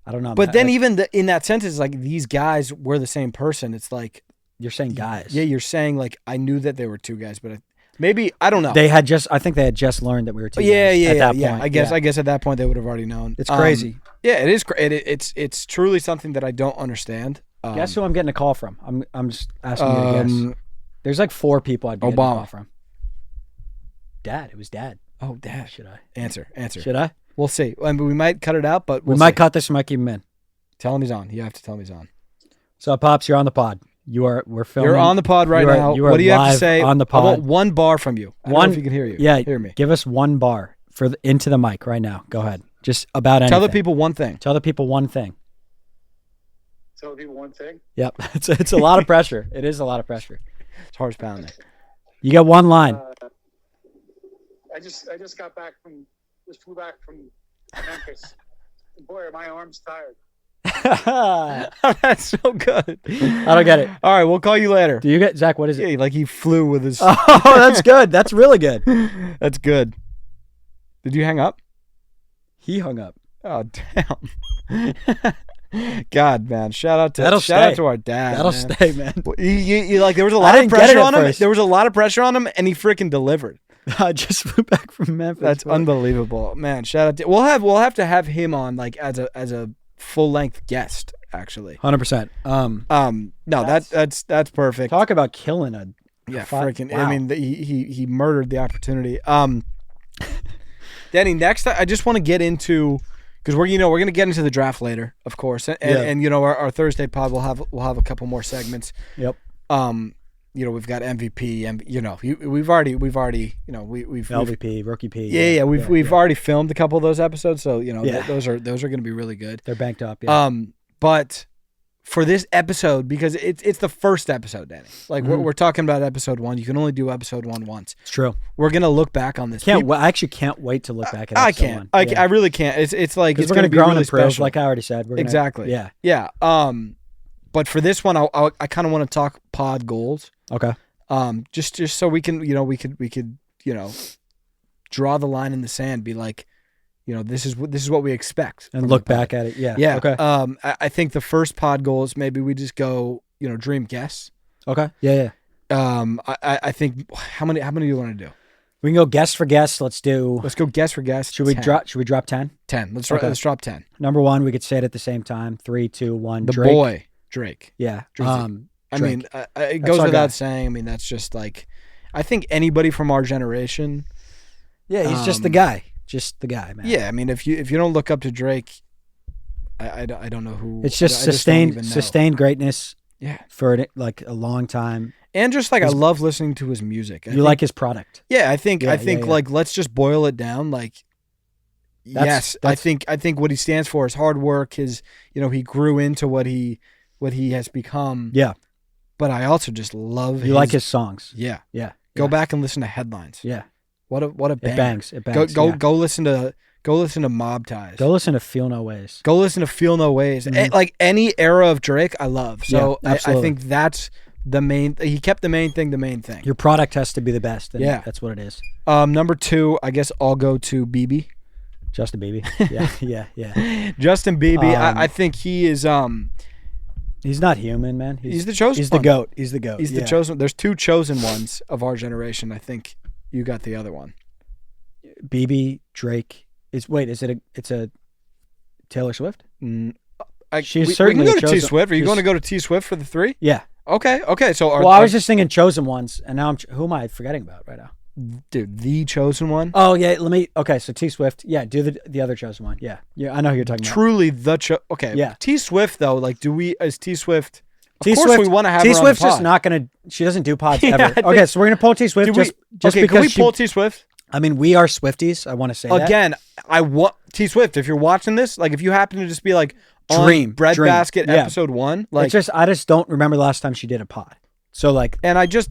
I don't know. But then even in that sentence, like these guys were the same person. It's like you're saying guys. yeah, you're saying like I knew that they were 2 guys, but maybe I don't know. I think they had just learned that we were two yeah, guys yeah, at that yeah. point. I guess at that point they would have already known. It's crazy. Yeah, it is. It's truly something that I don't understand. Guess who I'm getting a call from? I'm just asking you to guess. There's like 4 people I'd be getting a Obama. call from. Dad. It was Dad. Oh, Dad. Should I? Answer. Should I? We'll see. I mean, we might cut it out, but We might cut this. We might keep him in. Tell him he's on. You have to tell him he's on. So, Pops, you're on the pod. We're filming. You're on the pod right now. You are What do you have to live say? on the I want pod. 1 bar from you. I don't know if you can hear you. Yeah, Hear me. Give us 1 bar into the mic right now. Go ahead. Just about anything. Tell the people one thing. Tell the people one thing. Tell people one thing. Yep. It's a lot of pressure. It is a lot of pressure. It's hard as pounding. You got 1 line. I just flew back from Memphis. Boy, are my arms tired. That's so good. I don't get it. All right, we'll call you later. Do you get Zach? What is it? Yeah, like he flew with his. Oh, that's good. That's really good. That's good. Did you hang up? He hung up. Oh damn. God, man! Shout out That'll to stay. our dad. That'll man. stay, man. You like there was a lot of didn't get pressure it at on him. first. There was a lot of pressure on him, and he freaking delivered. I just flew back from Memphis. That's unbelievable, man. Shout out to we'll have to have him on like as a full length guest actually. 100%. No, that's perfect. Talk about killing a. Yeah, Fuck, freaking. wow. I mean, he murdered the opportunity. Danny, next I just want to get into because we're gonna get into the draft later, of course, and our Thursday pod we'll have a couple more segments. Yep. We've got MVP and we've already we've LVP, rookie P. yeah we've already filmed a couple of those episodes, so Yeah. those are gonna be really good. They're banked up. Yeah. But for this episode, because it's the first episode, Danny. Like we're talking about episode 1. You can only do episode 1 once. It's true. We're gonna look back on this. I actually can't wait to look back at. I episode can't. 1. I really can't. It's like Because it's we're gonna be grow really and improve, special. like I already said. We're gonna, Exactly. Yeah. Yeah. But for this one, I kind of want to talk pod goals. Okay. Just so we can we could draw the line in the sand. Be like, this is what we expect. And from look the pod. back at it. Yeah. Yeah. Okay. I think the first pod goal is maybe we just go dream guess. Okay. Yeah. Yeah. I think how many do you want to do? We can go guess for guess. Let's do. Let's go guess for guess. Should we 10. drop? Should we drop 10? 10? Let's Okay. let's drop 10. Number 1, we could say it at the same time. 3, 2, 1. The Drake. boy Drake. Yeah. Drizzy. I Drake. mean, it goes our without guy. saying. I mean, that's just like, I think anybody from our generation. Yeah, he's just the guy. Just the guy, man. Yeah, I mean, if you don't look up to Drake, I don't know who. It's just I don't even know. sustained greatness Yeah, for like a long time. and just like I His- love listening to his music. I You think- like his product. Yeah, I think Yeah, yeah. like let's just boil it down. Like, yes, I think what he stands for is hard work. His, he grew into what he has become. Yeah. But I also just love. You like his songs. Yeah. Yeah. Go yeah. back and listen to Headlines. Yeah. What a banger. It bangs. It bangs. yeah. Go listen to Mob Ties. Go listen to Feel No Ways. Go listen to Feel No Ways. Mhm. Like any era of Drake, I love. So Yeah, I absolutely. think that's the main. He kept the main thing the main thing. Your product has to be the best. And Yeah. That's what it is. Number 2, I guess I'll go to BB. Justin Bieber. Yeah. Yeah. Yeah. Justin Bieber. Um, I think he is. He's not human, man. He's the chosen. He's the one. goat. He's the goat. He's yeah. the chosen. There's 2 chosen ones of our generation. I think you got the other one. BB Drake is. Wait, is it it's a Taylor Swift? She's we certainly can go to T chosen- Swift. Are you she's- going to go to T Swift for the 3? Yeah. Okay. So Well, I was just thinking chosen ones, and now who am I forgetting about right now? dude, the chosen one. Oh yeah, Okay, so T Swift. Yeah, do the other chosen one. Yeah. I know who you're talking about. Truly the okay. Yeah. T Swift though, like, is T Swift? Of T course, Swift. we want to have T her on Swift's the just pod. not gonna. She doesn't do pods Yeah, I ever. think- Okay, so we're gonna pull T Swift Did we- just okay, because can we pull T Swift I mean, we are Swifties. I want to say that. again? I want T Swift. If you're watching this, like, if you happen to just be like on Dream. Breadbasket Yeah. episode 1, like, I just don't remember the last time she did a pod. So like, and I just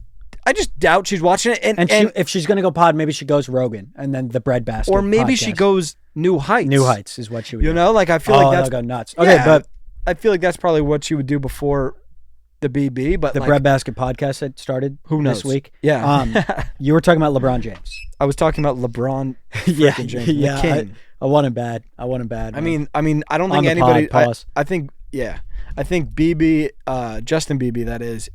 doubt she's watching it, and if she's gonna go pod, maybe she goes Rogan and then the Breadbasket. or maybe she podcast. goes New Heights. New Heights is what she would. You do. know, like, I feel Oh, like that's that'll go nuts. Okay, yeah, but I feel like that's probably what she would do before the BB. But the like, Breadbasket podcast that started who knows this week. Yeah, You were talking about LeBron James. I was talking about LeBron. yeah, freaking James, the yeah. king. I want him bad. I mean, I don't On think the anybody. pod, pause. I think BB, Justin BB, that is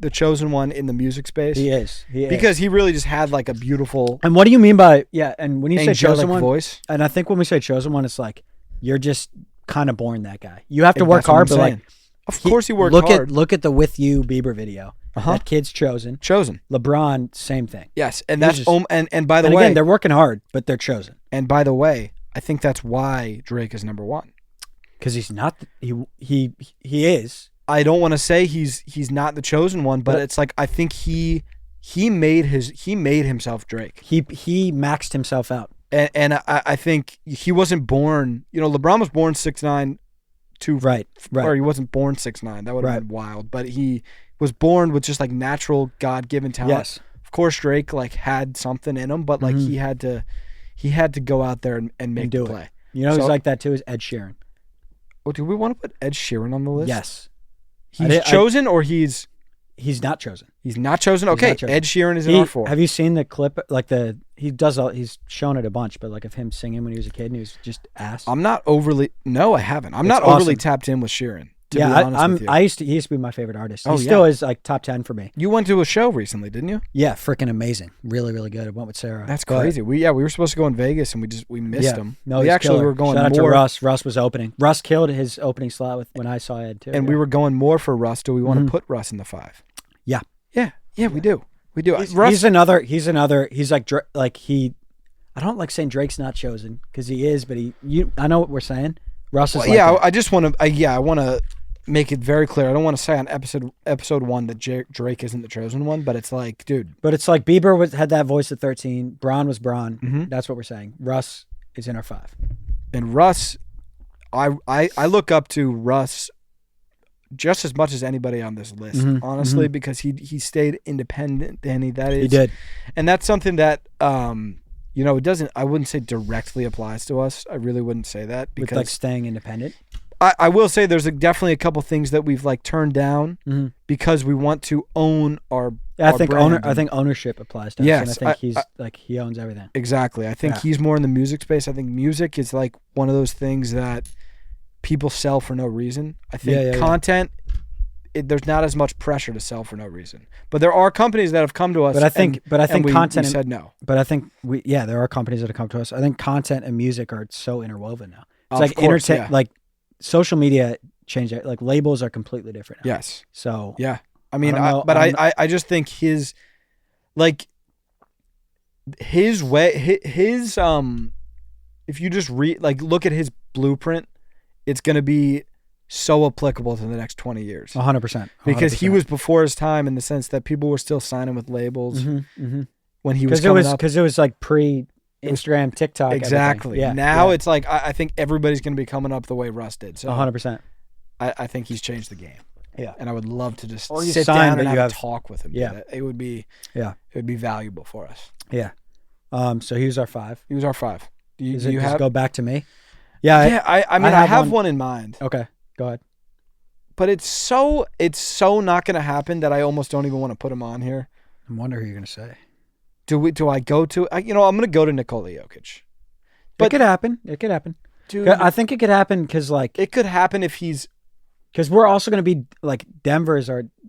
the chosen one in the music space. He is. He is. Because he really just had like a beautiful And what do you mean by And when you say angelic chosen one, voice. and I think when we say chosen one, it's like you're just kind of born that guy. You have to work That's what hard, I'm but like saying. Of course he worked look hard. Look at the With You Bieber video. Uh-huh. That kid's chosen. Chosen. LeBron, same thing. Yes, and He's that's just- and by the And way, again, they're working hard, but they're chosen I think that's why Drake is number 1. because he's not. He is. I don't want to say he's not the chosen one, but it's like I think he made himself Drake. He maxed himself out. And I think he wasn't born. LeBron was born 6'9", Right. or he wasn't born 6'9". That would have Right. been wild. But he was born with just like natural God-given talent. Yes. Of course, Drake like had something in him, but like he had to go out there and make do the it. play. You know So- who's like that too is Ed Sheeran. Oh, do we want to put Ed Sheeran on the list? Yes. He's chosen or he's He's not chosen. not chosen. Okay, not chosen. Ed Sheeran is in our 4. Have you seen the clip? Like he's shown it a bunch, but like of him singing when he was a kid and he was just ass. I'm not overly. No, I haven't. I'm It's not overly awesome. tapped in with Sheeran. To yeah, be honest with you. he used to be my favorite artist. He Oh, still yeah. is like top 10 for me. You went to a show recently, didn't you? Yeah, freaking amazing. Really, really good. I went with Sarah. That's But, crazy. We were supposed to go in Vegas and we missed yeah, him. No, we he's actually killer. were going Shout out more. to Russ. Russ was opening. Russ killed his opening slot when I saw Ed too. And yeah. we were going more for Russ. Do we want Mhm. to put Russ in the 5? Yeah. Yeah, we do. We do. He's Russ, another. He's like he. I don't like saying Drake's not chosen because he is, but I know what we're saying. Russ is well, like yeah, that. I just want to. I want to make it very clear. I don't want to say on episode 1 that Drake isn't the chosen one, but it's like, dude. But it's like Bieber had that voice at 13. Braun was Braun. Mhm. That's what we're saying. Russ is in our 5. And Russ, I look up to Russ just as much as anybody on this list, Mhm, honestly, because he stayed independent and he did. and that's something that it doesn't. I wouldn't say directly applies to us. I really wouldn't say that With because like staying independent. I will say there's definitely a couple things that we've like turned down Mhm. because we want to own our. Yeah, our brand I think ownership applies to us. Yes, And I think I- he owns everything. Exactly. I think Yeah. he's more in the music space. I think music is like one of those things that people sell for no reason. I think Yeah. content there's not as much pressure to sell for no reason. But there are companies that have come to us. But I think we content said no. But I think there are companies that have come to us. I think content and music are so interwoven now. It's Of like course, yeah. like social media changed it. Like labels are completely different now. Yes. So Yeah. I mean, I don't know- I just think his way, if you just look at his blueprint, it's going to be so applicable to the next 20 years. 100%. Because he was before his time in the sense that people were still signing with labels when he was coming up. Because it was like pre-Instagram, TikTok. Exactly. Everything. Now it's like I think everybody's going to be coming up the way Russ did. So 100%. I think he's changed the game. Yeah. And I would love to just Or you sit sign down and that you have a have- talk with him. Yeah. Dude. It would be valuable for us. Yeah. So he was our 5. He was our 5. Do you Does it have? go back to me? Yeah. Yeah, I mean, I have one in mind, Okay. Go ahead. but it's so not going to happen that I almost don't even want to put him on here. I wonder who you're going to say. Do I go to? I'm going to go to Nikola Jokic. But it could happen. It could happen. Dude, I think it could happen because it could happen if he's we're also going to be like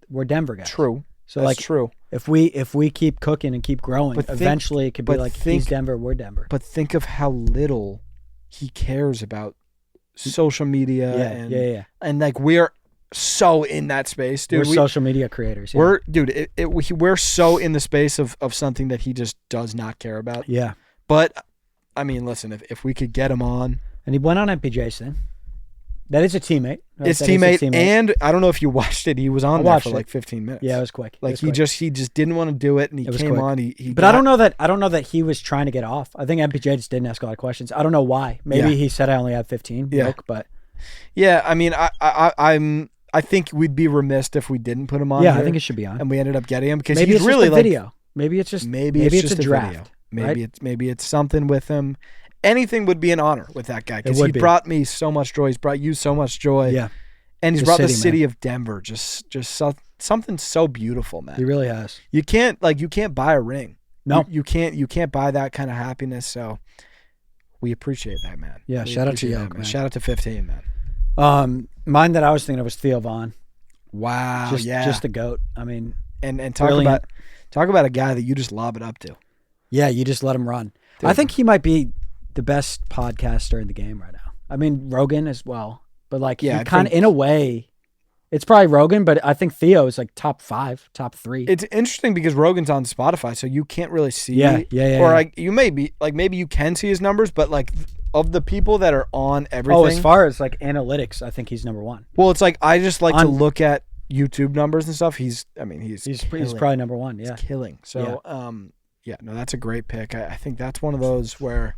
we're Denver guys. true. So That's like true. if we keep cooking and keep growing, But eventually it could be like he's Denver, we're Denver. But think of how little he cares about social media and like we're so in that space, dude. We're social media creators. Yeah. We're so in the space of something that he just does not care about. Yeah. But I mean, listen, if we could get him on, And he went on MPJ's thing. That is a teammate. Right? his That is a teammate, and I don't know if you watched it. He was on there for like 15 minutes. Yeah, it was quick. Like he just didn't want to do it, and he came quick. on. He But I don't know that he was trying to get off. I think MPJ just didn't ask a lot of questions. I don't know why. Maybe he said I only have 15. Yeah. Joke, but yeah, I mean, I think we'd be remiss if we didn't put him on. yeah, here, I think it should be on. and we ended up getting him because Maybe he's it's really just a like video. Maybe it's just it's just a draft. video. Maybe it's something with him. Anything would be an honor with that guy because It he would be. brought me so much joy. He's brought you so much joy. Yeah, and he's The brought the city, city of Denver just something so beautiful, man. he really has. You can't buy a ring. No. you can't buy that kind of happiness. So we appreciate that, man. Yeah, We shout out to appreciate Yoke, that, man. Shout out to 15, man. Mine that I was thinking of was Theo Vaughn. Wow, Just the GOAT. I mean, and talk brilliant. about a guy that you just lob it up to. yeah, you just let him run. Dude. I think he might be the best podcaster in the game right now. I mean, Rogan as well, but like, Yeah, he I kind of think- in a way, it's probably Rogan, but I think Theo is like top 5, top 3. It's interesting because Rogan's on Spotify, so you can't really see. Yeah. Or yeah. like you may be like maybe you can see his numbers, but like of the people that are on everything. Oh, as far as like analytics, I think he's number 1. well, it's like I just like to On- look at YouTube numbers and stuff. He's He's killing. probably number 1. Yeah. He's killing. So no, that's a great pick. I think that's one of those where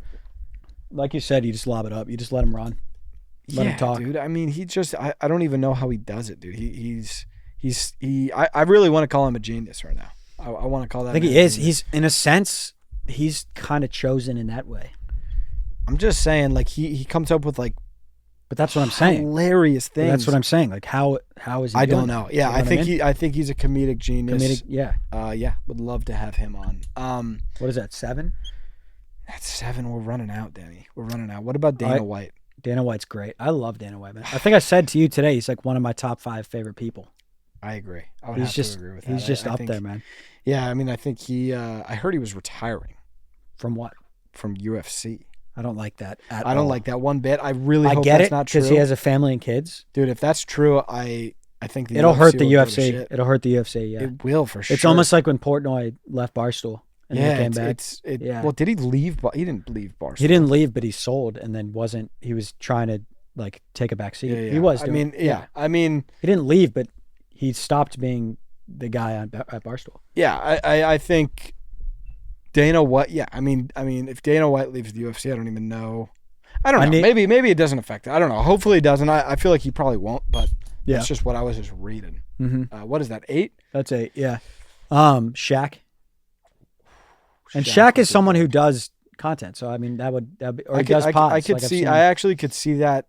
Like you said, you just lob it up. You just let him run. Let him talk. dude. I mean, he just I don't even know how he does it, dude. I really want to call him a genius right now. I want to call that. I think man he a is. genius. He's in a sense, he's kind of chosen in that way. I'm just saying, like he comes up with like But that's what I'm saying. hilarious things. That's what I'm saying. Like how is he? I doing don't know. it? Yeah, You know I what think mean? I think he's a comedic genius. Comedic, yeah. Yeah, would love to have him on. What is that? 7? That's 7. We're running out, Danny. We're running out. What about Dana White? Dana White's great. I love Dana White, man. I think I said to you today, he's like one of my top 5 favorite people. I agree. I would He's have just to agree with that. he's just I up think- there, man. Yeah, I mean, I think he. I heard he was retiring From what? from UFC. I don't like that at I don't all. like that one bit. I really I hope get that's it not true. because he has a family and kids. Dude, if that's true, I think the It'll UFC hurt the will go to UFC. shit. It'll hurt the UFC. Yeah, It will for sure. it's almost like when Portnoy left Barstool and then came back. Yeah. Well, did he leave? He didn't leave Barstool. He didn't leave, but he sold and then wasn't. He was trying to like take a back seat. Yeah, yeah. He was. I doing mean, it. yeah. I mean, He didn't leave, but he stopped being the guy at Barstool. yeah. I think Dana White. Yeah. I mean, if Dana White leaves the UFC, I don't even know. I don't know. Maybe it doesn't affect it. I don't know. Hopefully it doesn't. I feel like he probably won't, but Yeah. that's just what I was just reading. Mm-hmm. What is that? 8? That's 8. Yeah. Shaq. And Shaq is someone who does content, so I mean that would be, or he does pods. I could like I've see. seen I him. actually could see that.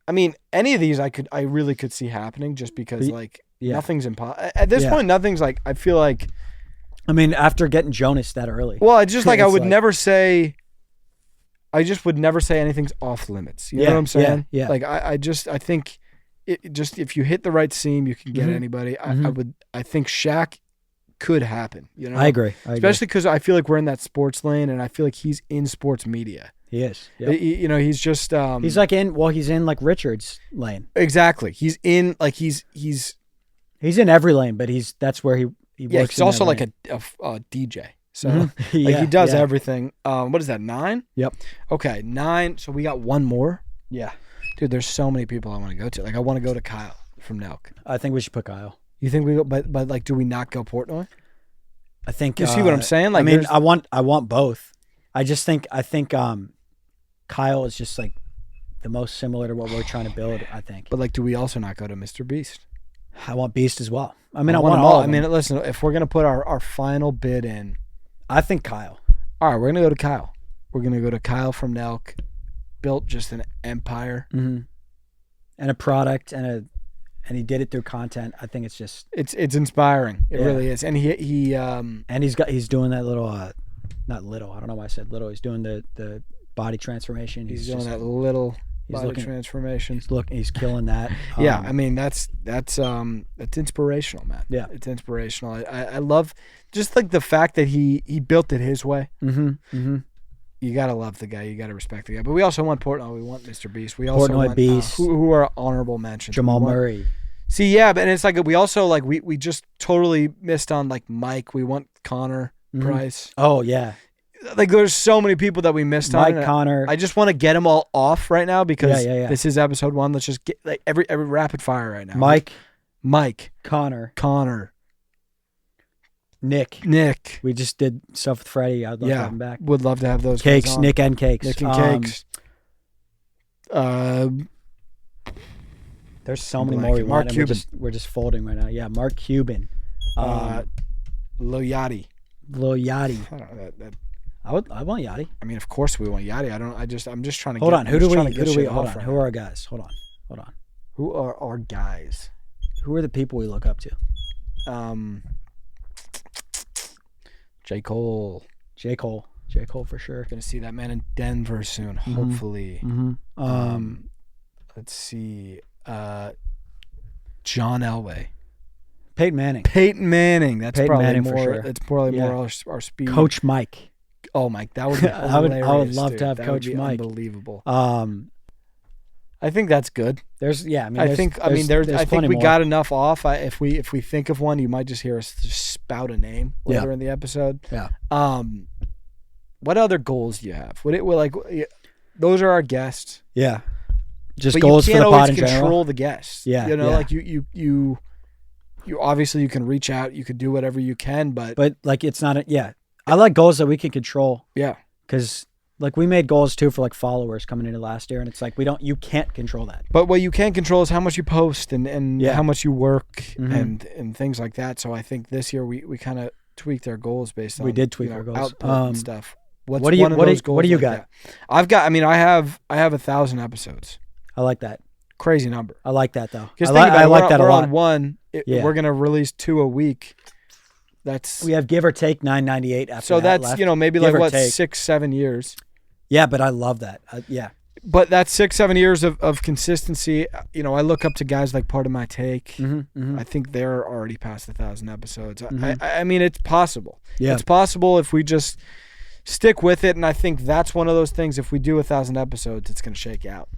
I mean, any of these, I really could see happening, just because like yeah. nothing's impossible at this Yeah. point. Nothing's like I feel like. I mean, after getting Jonas that early. Well, I just like I It's would like- never say. I just would never say anything's off limits. You know Yeah, what I'm saying? yeah. Like I think just if you hit the right seam, you can get Mhm. anybody. Mhm. I think Shaq could happen. You know, I agree. especially because I feel like we're in that sports lane, and I feel like he's in sports media. he is. Yep. You know, he's just He's like he's in like Richard's lane. exactly. He's in like he's He's in every lane, but that's where he yeah. works. He's in also that like lane. a DJ. So Mhm. like Yeah, he does yeah. everything. What is that? 9? Yep. Okay, 9. So we got one more. Yeah. Dude, there's so many people I want to go to. Like I want to go to Kyle from Nelk. I think we should put Kyle. You think we go? But like, do we not go Portnoy? I think You see what I'm saying? Like, I mean, there's- I want both. I think Kyle is just like the most similar to what we're trying to build. I think. But like, do we also not go to Mr. Beast? I want Beast as well. I mean, I want want them all. I mean, listen, if we're gonna put our final bid in, I think Kyle. all right, we're gonna go to Kyle. We're gonna go to Kyle from Nelk. Built just an empire. Mm-hmm. And a product and he did it through content. I think it's just It's inspiring. It Yeah. really is. And he and he's doing that little not little. I don't know why I said little. He's doing the body transformation. he's doing just, that little he's body looking- transformation. He's killing that. Yeah, I mean that's inspirational, man. Yeah. It's inspirational. I love just like the fact that he built it his way. Mm-hmm. Mm-hmm. You gotta love the guy. You gotta respect the guy. But we also want Portnoy. We want Mr. Beast. We also Portnoy, want Beast. who are honorable mentions. Jamal We want- Murray. See, yeah, but it's like we also like we just totally missed on like Mike. We want Connor Mhm. Price. Oh yeah, Like there's so many people that we missed on. Mike and Connor. I just want to get them all off right now because Yeah. this is episode 1. Let's just get like every rapid fire right now. Mike Connor, Nick. Nick. We just did stuff with Freddie. I'd love to have him back. Would love to have those guys Cakes, on. Nick and Cakes. Nick and Cakes. There's so many Blank. more we Mark want. and Cuban. We're just folding right now. Yeah, Mark Cuban. Lil Yachty. Lil Yachty. I don't know, that, I want Yachty. I mean, of course we want Yachty. I'm just trying to Hold get, on. I'm Who do just we? trying to Who get do we? shit Hold off on. right Who now. are our guys? Hold on. Who are our guys? Who are the people we look up to? J. Cole. J. Cole. J. Cole for sure. Gonna see that man in Denver soon, Mhm. hopefully. Mm-hmm. Let's see. John Elway. Peyton Manning. Peyton Manning. That's Peyton probably Manning for more. sure. It's probably Yeah. more our speed. Coach Mike. Oh, Mike, that would be I would hilarious, love dude. to have That Coach would be Mike. Unbelievable. I I think that's good. there's yeah. I mean, I think I think plenty we more. got enough off. If we think of one, you might just hear us just spout a name Yeah. later in the episode. Yeah. What other goals do you have? Those are our guests. Yeah. Just But goals you for can't the always pod in control general. the guests. Yeah, You know, yeah. like you obviously you can reach out, you could do whatever you can, but But like it's not yeah. I like goals that we can control yeah. because like we made goals too for like followers coming into last year, and it's like you can't control that. But what you can control is how much you post and Yeah. how much you work Mhm. and things like that. So I think this year we kind of tweaked our goals based on We did tweak our goals. output and stuff. What's what do you- one of what do those you- goals what do you like got? that? I've got. I mean, I have 1,000 episodes. I like that. Crazy number. I like that though. Because I, think about I it, like that a we're lot. on one. Yeah. We're gonna release 2 a week. That's We have give or take 998 after so that that's left. maybe Give like or what take. 6-7 years. Yeah, but I love that. Yeah. But that's 6-7 years of consistency. I look up to guys like Part of My Take. Mm-hmm, I think they're already past 1,000 episodes. Mhm. I mean, it's possible. Yeah. It's possible if we just stick with it. And I think that's one of those things. If we do 1,000 episodes, it's going to shake out.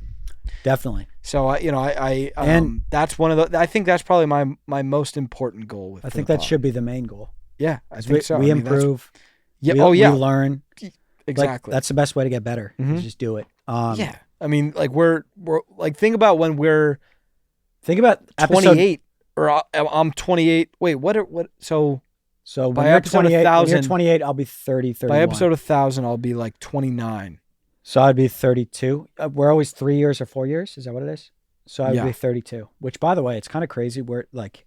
Definitely. So And- that's one of the. I think that's probably my most important goal. With I think that should be the main goal. Yeah, I think we, so. We I mean, that's- improve. Yeah. We, Oh yeah. We learn. Exactly. Like, that's the best way to get better. Mhm. Is just do it. Yeah. I mean, like we're like think about when we're Think about episode 28 or I'm 28. Wait, what? So So by when you're episode 28, when you're 1,000 28, I'll be 30, 31. by episode 1,000, I'll be like 29. So I'd be 32. We're always 3 years or 4 years. Is that what it is? So I'd Yeah. be 32. Which, by the way, it's kind of crazy. Where like,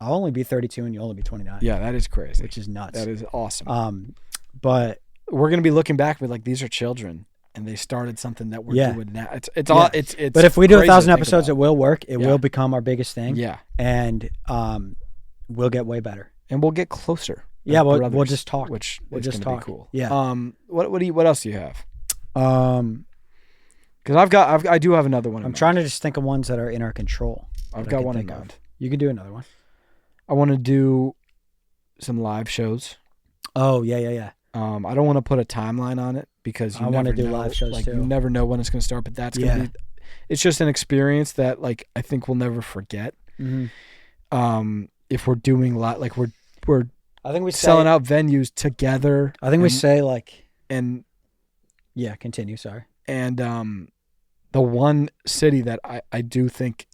I'll only be 32 and you'll only be 29. Yeah, that is crazy. Which is nuts. That is awesome. But We're gonna be looking back with like these are children and they started something that we're Yeah. doing now. It's Yeah. all it's. but if we do crazy to 1,000 think episodes, it about. will work. It Yeah. will become our biggest thing. Yeah, And we'll get way better. and we'll get closer. Yeah, as we'll brothers, just talk. which We'll is just gonna talk. be cool. Yeah. What else do you have? Um, Because I do have another one. I'm trying to just think of ones that are in our control. I've that I got can one in think of. mind. You can do another one. I want to do some live shows. Oh yeah. I don't want to put a timeline on it because I you wanna never do know. live shows like too. you never know when it's going to start, but that's going to Yeah. be. It's just an experience that like I think we'll never forget. Mm-hmm. If we're doing like we're I think we selling out venues together. I think we and- say like and yeah. Continue. Sorry. and the one city that I do think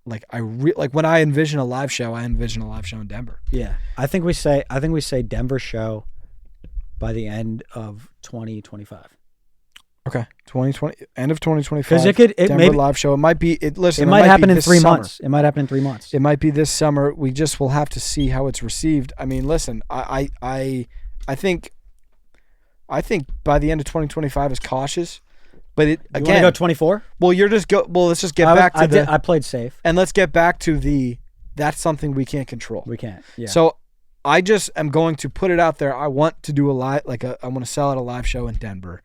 like like when I envision a live show, I envision a live show in Denver. Yeah. I think we say Denver show by the end of 2025. Okay, 2020 end of 2025. Because it Denver maybe live show. It might be it. Listen, it might be happen in this 3 summer. months. It might happen in 3 months. It might be this summer. We just will have to see how it's received. I mean, listen, I think by the end of 2025 is cautious, but it You want again. to go 24? Well, let's just get back to I played safe. and let's get back to that's something we can't control. We can't. Yeah. So I just am going to put it out there. I want to do I want to sell out a live show in Denver.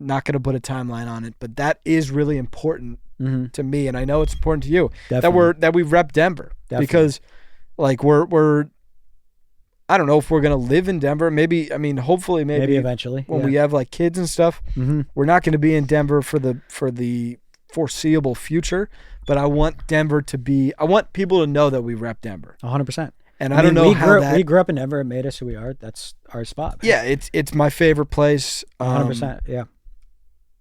Not going to put a timeline on it, but that is really important mm-hmm. to me, and I know it's important to you Definitely. that we rep Denver Definitely. because, like we're I don't know if we're gonna live in Denver. Maybe hopefully maybe eventually when we have like kids and stuff, mm-hmm. we're not going to be in Denver for the foreseeable future. But I want Denver to be. I want people to know that we rep Denver. 100%. And I don't know how that. We grew up in Denver. It made us who we are. That's our spot. Man. Yeah, it's my favorite place. 100%. Yeah.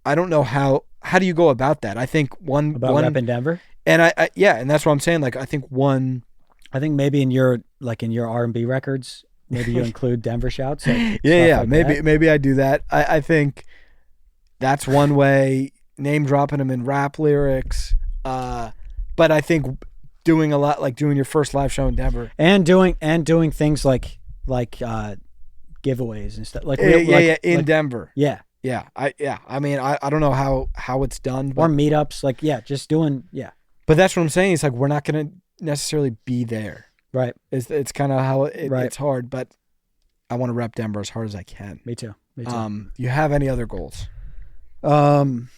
I don't know how do you go about that. I think one repping Denver. And I and that's what I'm saying. Like I think I think maybe in your R&B records, maybe you include Denver shouts. Like yeah. Maybe I do that. I think that's one way. Name dropping them in rap lyrics. But I think doing a lot like doing your first live show in Denver and doing things like giveaways and stuff. In Denver. Yeah. Yeah. I mean, I don't know how it's done. But, or meetups. Just doing. Yeah. But that's what I'm saying. It's like we're not going to necessarily be there. Right. It's kind of how right. it's hard, but I want to rep Denver as hard as I can. Me too. You have any other goals? Trying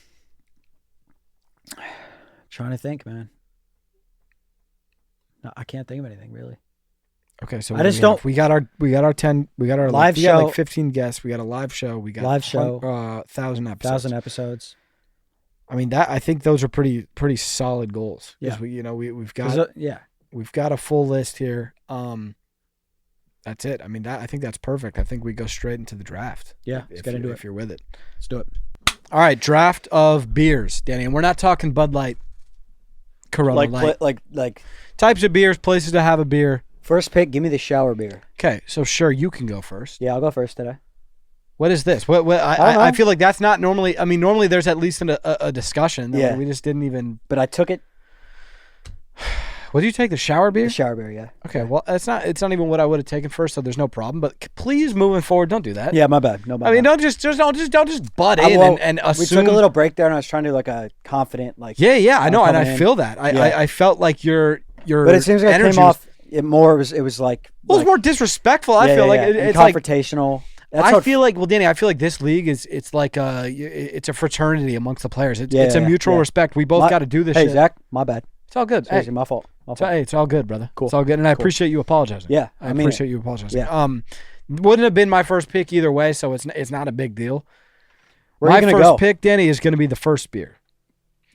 to think, man. No, I can't think of anything really. Okay, so I just don't. We got our 10. We got our live show. We got like 15 guests. We got a live show. We got live show. 1,000 episodes. 1,000 episodes. I mean I think those are pretty solid goals. Yeah. We've got a full list here. That's it. I mean I think that's perfect. I think we go straight into the draft. Yeah, let's get into it. If you're with it, let's do it. All right, draft of beers, Danny, and we're not talking Bud Light, Corona Light. Like types of beers, places to have a beer. First pick, give me the shower beer. Okay, so sure you can go first. Yeah, I'll go first today. What is this? I feel like that's not normally. I mean, normally there's at least a discussion. Yeah, we just didn't even. But I took it. What did you take? The shower beer? The shower beer, yeah. Okay, well, it's not even what I would have taken first, so there's no problem. But please, moving forward, don't do that. Yeah, my bad. No, I mean, don't just butt in and assume. We took a little break there, and I was trying to do like a confident Yeah, I know, and I feel that. I felt like your. But it seems like it came off. It was like. Well, it's more disrespectful. I feel like it's confrontational. I feel like, well, Danny, I feel like this league it's like it's a fraternity amongst the players. It's a mutual respect. We both got to do this. Hey, shit. Zach, my bad. It's all good. Seriously, my fault. Hey, it's all good, brother. Cool. It's all good, and I appreciate you apologizing. Yeah, I appreciate you apologizing. Yeah. Wouldn't have been my first pick either way, so it's not a big deal. Where are you gonna my first go? pick, Danny, is going to be the first beer.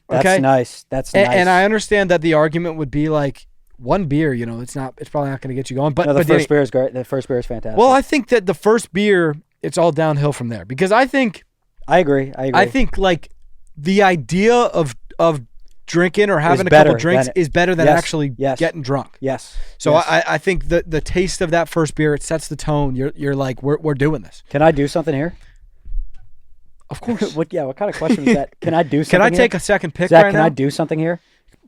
Okay? That's nice. That's nice. And I understand that the argument would be like one beer. It's probably not going to get you going. But no, the but first beer is great. The first beer is fantastic. Well, I think that the first beer, it's all downhill from there because I agree. I think like the idea of drinking or having a couple drinks is better than actually getting drunk. Yes. So I think the taste of that first beer, it sets the tone. You're like, we're doing this. Can I do something here? Of course. What kind of question is that? Can I do something? Can I take a second pick Zach, right now? Can I do something here?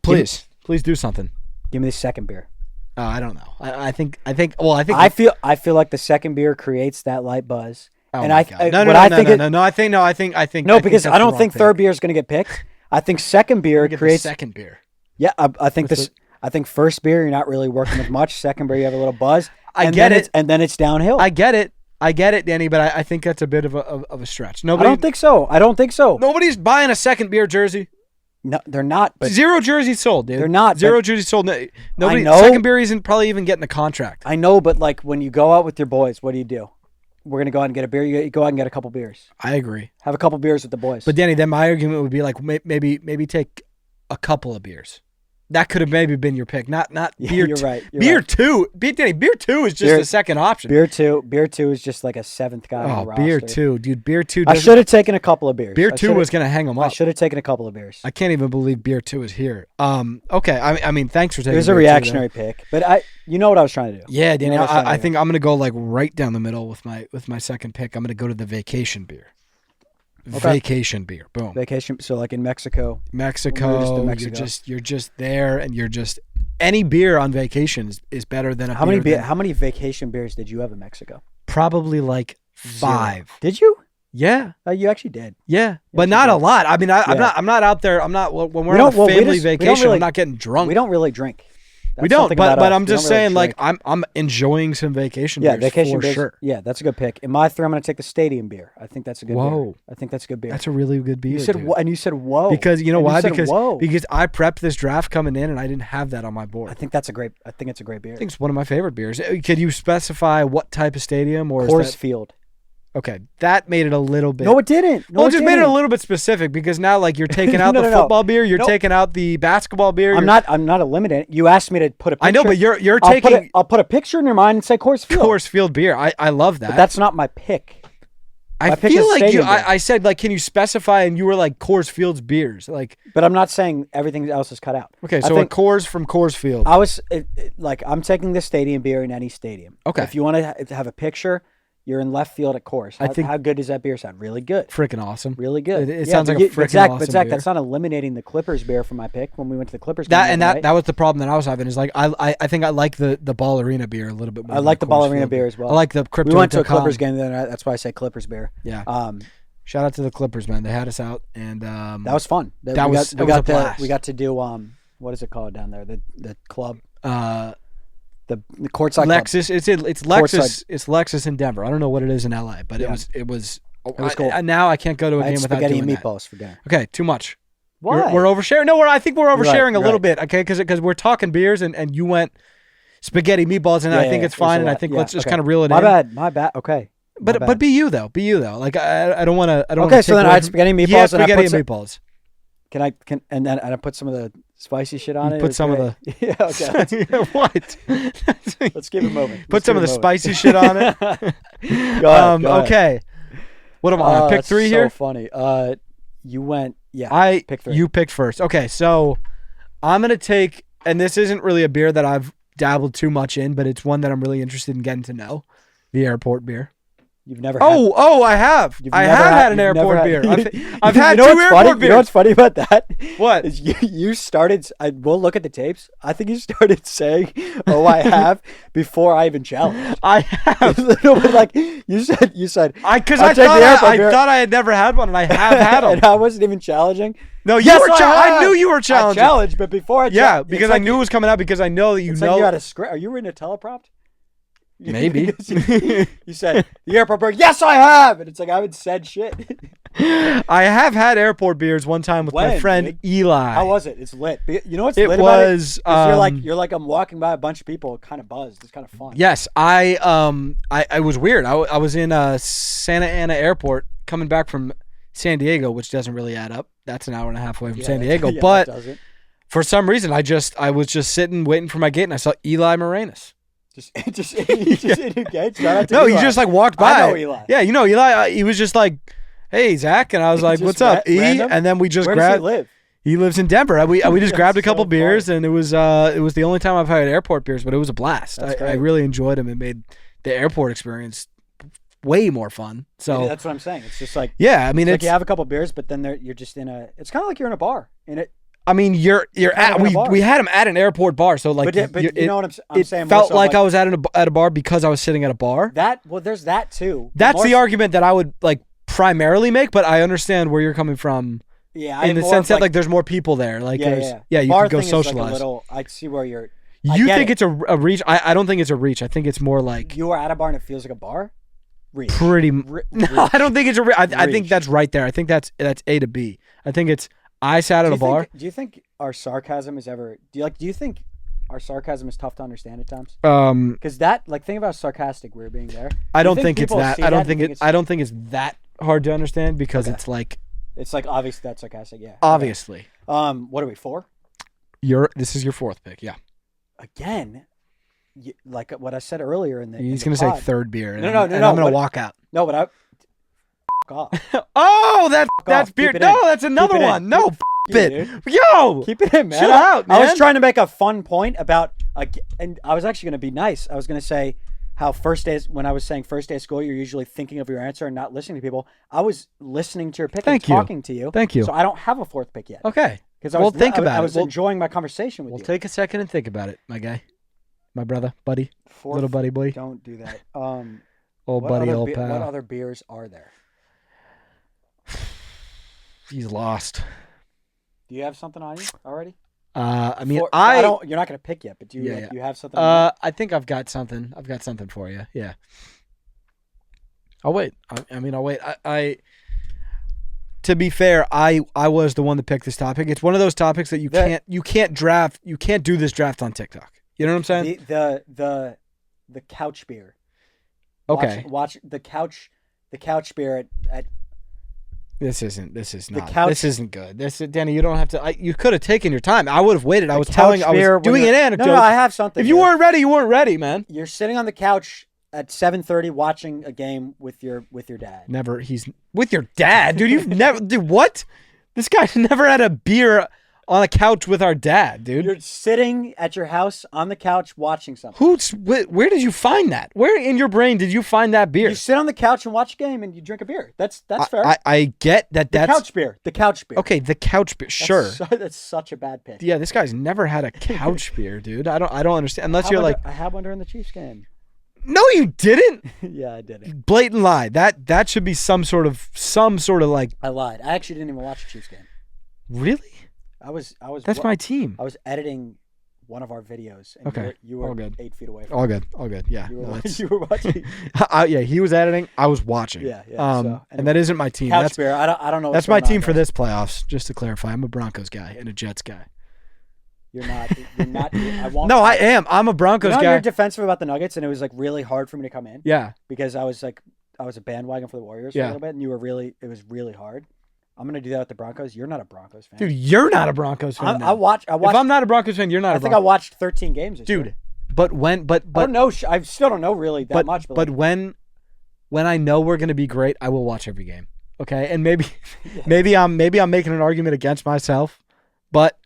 Please do something. Give me the second beer. I don't know. I feel like the second beer creates that light buzz. Oh and my God. No. I think because I don't think third beer is going to get picked. I think second beer creates second beer. Yeah, I think I think first beer you're not really working with much. Second beer you have a little buzz. I get it, and then it's downhill. I get it, Danny. But I think that's a bit of a stretch. I don't think so. Nobody's buying a second beer jersey. No, they're not. But Zero jerseys sold, dude. They're not, Zero but- jerseys sold. Nobody. know. Second beer isn't probably even getting a contract. I know, but like when you go out with your boys, what do? We're gonna go out and get a beer. You go out and get a couple beers. I agree. Have a couple beers with the boys. But Danny, then my argument would be like maybe take a couple of beers. That could have maybe been your pick, not Yeah, beer. you're right. You're beer right. two, Danny. Beer two is just Beer- the second option. Beer two is just like a seventh guy on Oh, the roster. beer two, dude. Beer two. I doesn't- should have taken a couple of beers. Beer I two should've- was gonna hang them I up. should have taken a couple of beers. I can't even believe beer two is here. Okay. I mean, thanks for taking. It was a beer two, reactionary pick, but you know what I was trying to do. Yeah, Danny. You know what I was trying I to think I'm gonna go like right down the middle with my second pick. I'm gonna go to the vacation beer. Okay. Vacation beer. Boom. Vacation. So like in Mexico. Mexico. just in You're Mexico. you're just there, and you're just any beer on vacation is better than a How beer. many than- how many vacation beers did you have in Mexico? Probably like Zero. 5. Did you? Yeah. You actually did. Yeah, but you not a did. lot. I mean, I'm Yeah. not out there. I'm not when we're We on a don't- well, we family just- we don't vacation. really- I'm not getting drunk. We don't really drink. We That's don't. something But about us. I'm We just don't really saying, like drink. I'm enjoying some vacation. Yeah, beers vacation for beers. sure. Yeah, that's a good pick. In my 3, I'm going to take the stadium beer. I think that's a good beer. Whoa. I think that's a good beer. That's a really good beer. you said dude. and you said whoa. Because you know And why? said, whoa. Because I prepped this draft coming in and I didn't have that on my board. I think it's a great beer. I think it's one of my favorite beers. Could you specify what type of stadium or Coors is that, Field. okay? That made it a little bit. No, it didn't. No, well, it it just made it a didn't. little bit specific because now like you're taking out No, the no, no. football beer, you're Nope. taking out the basketball beer. I'm not eliminating. You asked me to put a picture. I know, but you're I'll taking I'll put a picture in your mind and say Coors Field. Coors Field beer. I love that. But that's not my pick. I my pick feel is like stadium beer. I said like, can you specify? And you were like Coors Field's beers. Like, But I'm not saying everything else is cut out. okay, I so think a Coors from Coors Field. I was like, I'm taking the stadium beer in any stadium. Okay. If you want to have a picture, you're in left field at Coors. I think- How good does that beer sound? Really good. Freaking awesome. Really good. It sounds like but a freaking Zach, awesome But Zach, beer. that's not eliminating the Clippers beer from my pick when we went to the Clippers game. That was the problem that I was having is like I think I like the Ball Arena beer a little bit more. I than like the Ball Coors Arena Field beer as well. I like the Crypto. We went to a Clippers game the other night. That's why I say Clippers beer. Yeah. Shout out to the Clippers, man. They had us out, and That was fun. That was a blast. We got to do what is it called down there? The club. uh, The courtside club. Lexus. It's Lexus. Courtside. It's Lexus in Denver. I don't know what it is in LA, but Yeah. it was. was cool. Now I can't go to a I had game without spaghetti doing and that. meatballs for dinner. Okay, too much. Why? We're oversharing. No, I think we're right, oversharing a you're little right. bit. Okay, because we're talking beers and you went spaghetti meatballs, and I think it's it was fine. a And I lot. think Yeah, let's just okay. kind of reel it My in. bad. Okay. But My bad. be you though. Like I don't want to. I don't. Okay, wanna so take then away I had from- spaghetti and meatballs Yeah, and I spaghetti put and some- meatballs. And I put some of the spicy shit on You it. put It was some of great. Yeah. Okay. What? Let's keep it moving. Put some of the spicy shit on it. Go ahead. Okay. What am I on? Pick That's 3 here. So funny. You went. Yeah. pick 3. You picked first. Okay, so I'm gonna take, and this isn't really a beer that I've dabbled too much in, but it's one that I'm really interested in getting to know. The airport beer. You've never. Had, I have. you've I never have had an you've never airport had- beer. I've had you know 2 what's airport funny? beers. You know what's funny about that? What? Is you started. We'll look at the tapes. I think you started saying, "Oh, I have," before I even challenged. I have. Literally, like you said. Because I I'll take the thought airport I beer. thought I had never had one, and I have had them. and I wasn't even challenging. No, you Yes, were. I have. knew you were I challenging. challenged, but before I Yeah, because I knew it was coming out. Because I know that you It's know. like you had a script. Are you reading a teleprompt? Maybe. Because you said the airport beer. Yes, I have, and it's like I haven't said shit. I have had airport beers one time with my When, friend dude? Eli. How was it? It's lit. You know what's It lit about it? was, 'Cause um, you're like I'm walking by a bunch of people, kind of buzzed. It's kind of fun. Yes, I was weird. I was in Santa Ana Airport coming back from San Diego, which doesn't really add up. That's an hour and a half away from San Diego. Yeah, but that doesn't. for some reason, I was just sitting waiting for my gate, and I saw Eli Moranis. Just in your gate. Shout out to No, Eli. he just like walked by. I know Eli. Yeah, you know Eli. He was just like, "Hey, Zach," and I was like, Just "What's up, E?" random? And then we just Where does he grabbed. live? He lives in Denver. We just That's grabbed a couple so beers, and it was the only time I've had airport beers, but it was a blast. That's I great. really enjoyed them. It made the airport experience way more fun. So That's what I'm saying. It's just like yeah, I mean like it's you have a couple beers, but then you're just in a. It's kind of like you're in a bar. In it, I mean you're kind at of in a bar. we had him at an airport bar, so like but you know what I'm it saying. more felt so like I was at a bar because I was sitting at a bar. There's that too. But That's more the so- argument that I would like primarily make, but I understand where you're coming from Yeah, I in am the more sense of that like there's more people there. Like there's you Bar can go thing is like a socialize. little, I see where you're. I You get think it. it's a reach? I don't think it's a reach. I think it's more like You are at a bar and it feels like a bar. Reach. pretty. Re- No, I don't think it's a reach. I think Reach. that's right there. I think that's A to B. I think it's I sat at a bar. Do you think our sarcasm is ever? Do you think our sarcasm is tough to understand at times? Because that, like, think about how sarcastic we're being there. I Do you don't think it's people that. see I don't and think it. I don't think it's that hard to understand because Okay. it's like It's like obviously that's sarcastic. Yeah. obviously What are we 4? this is your 4th pick. Yeah, Again, like what I said earlier in the. he's in the gonna say pod. 3rd beer. And No, I'm, no, and no, I'm gonna what- walk out. No, but off. Oh, that's off. beer. Keep it No, in. that's another Keep it in. one. No, You, it. dude. Yo, Keep it in, man. Chill out, I was man. trying to make a fun point about, and I was actually going to be nice. I was going to say how when I was saying first day of school, you're usually thinking of your answer and not listening to people. I was listening to your pick Thank and you. talking to you. Thank you. So I don't have a 4th pick yet. Okay. Because Well, think about I it. was We'll- enjoying my conversation with We'll you. take a second and think about it, my guy, my brother, buddy, 4th, little buddy boy, Don't do that. old buddy, old What pal. other beers are there? He's lost. Do you have something on you already? I mean, I don't. You're not going to pick yet, but do you? Yeah, like, yeah. you have something? on you? I think I've got something. I've got something for you. Yeah. I'll wait. I mean, I'll wait. I to be fair, I was the one that picked this topic. It's one of those topics that you can't draft. You can't do this draft on TikTok. You know what I'm saying? The couch beer. Okay. Watch the couch beer at This isn't good. Danny, you don't have to. You could have taken your time. I would have waited. I was doing an anecdote. No, I have something. If you weren't ready, you weren't ready, man. You're sitting on the couch at 7:30 watching a game with your dad. Never. He's with your dad, dude. You've never. Dude, what? This guy never had a beer on a couch with our dad, dude. You're sitting at your house on the couch watching something. Where did you find that? Where in your brain did you find that beer? You sit on the couch and watch a game and you drink a beer. That's fair. I get that. The That's couch beer. The couch beer. okay. The couch beer, sure. That's such a bad pick. Yeah, this guy's never had a couch beer, dude. I don't understand. Unless you're like, I had one during the Chiefs game. no, you didn't. Yeah, I did it. Blatant lie. That should be some sort of like. I lied. I actually didn't even watch the Chiefs game. Really? I was. That's my team. I was editing one of our videos. And Okay. You were All good. 8 feet away from All me. good. All good. Yeah. You were, No, that's- you were watching. yeah, he was editing. I was watching. Yeah. And that isn't my team. Couch That's beer. I don't know. that's what's my going on, team for guys. this playoffs. Just to clarify, I'm a Broncos guy and a Jets guy. You're not. You're not. I won't. No, I am. I'm a Broncos You know, guy. you're defensive about the Nuggets, and it was like really hard for me to come in Yeah. because I was a bandwagon for the Warriors for a Yeah. little bit, and it was really hard. I'm gonna do that with the Broncos. You're not a Broncos fan. Dude, you're not a Broncos fan. I now. watched. If I'm not a Broncos fan, you're not I a think I Broncos watched 13 games this year. dude. But when I don't know. I still don't know really that much. but when I know we're gonna be great, I will watch every game. Okay, and maybe I'm making an argument against myself, but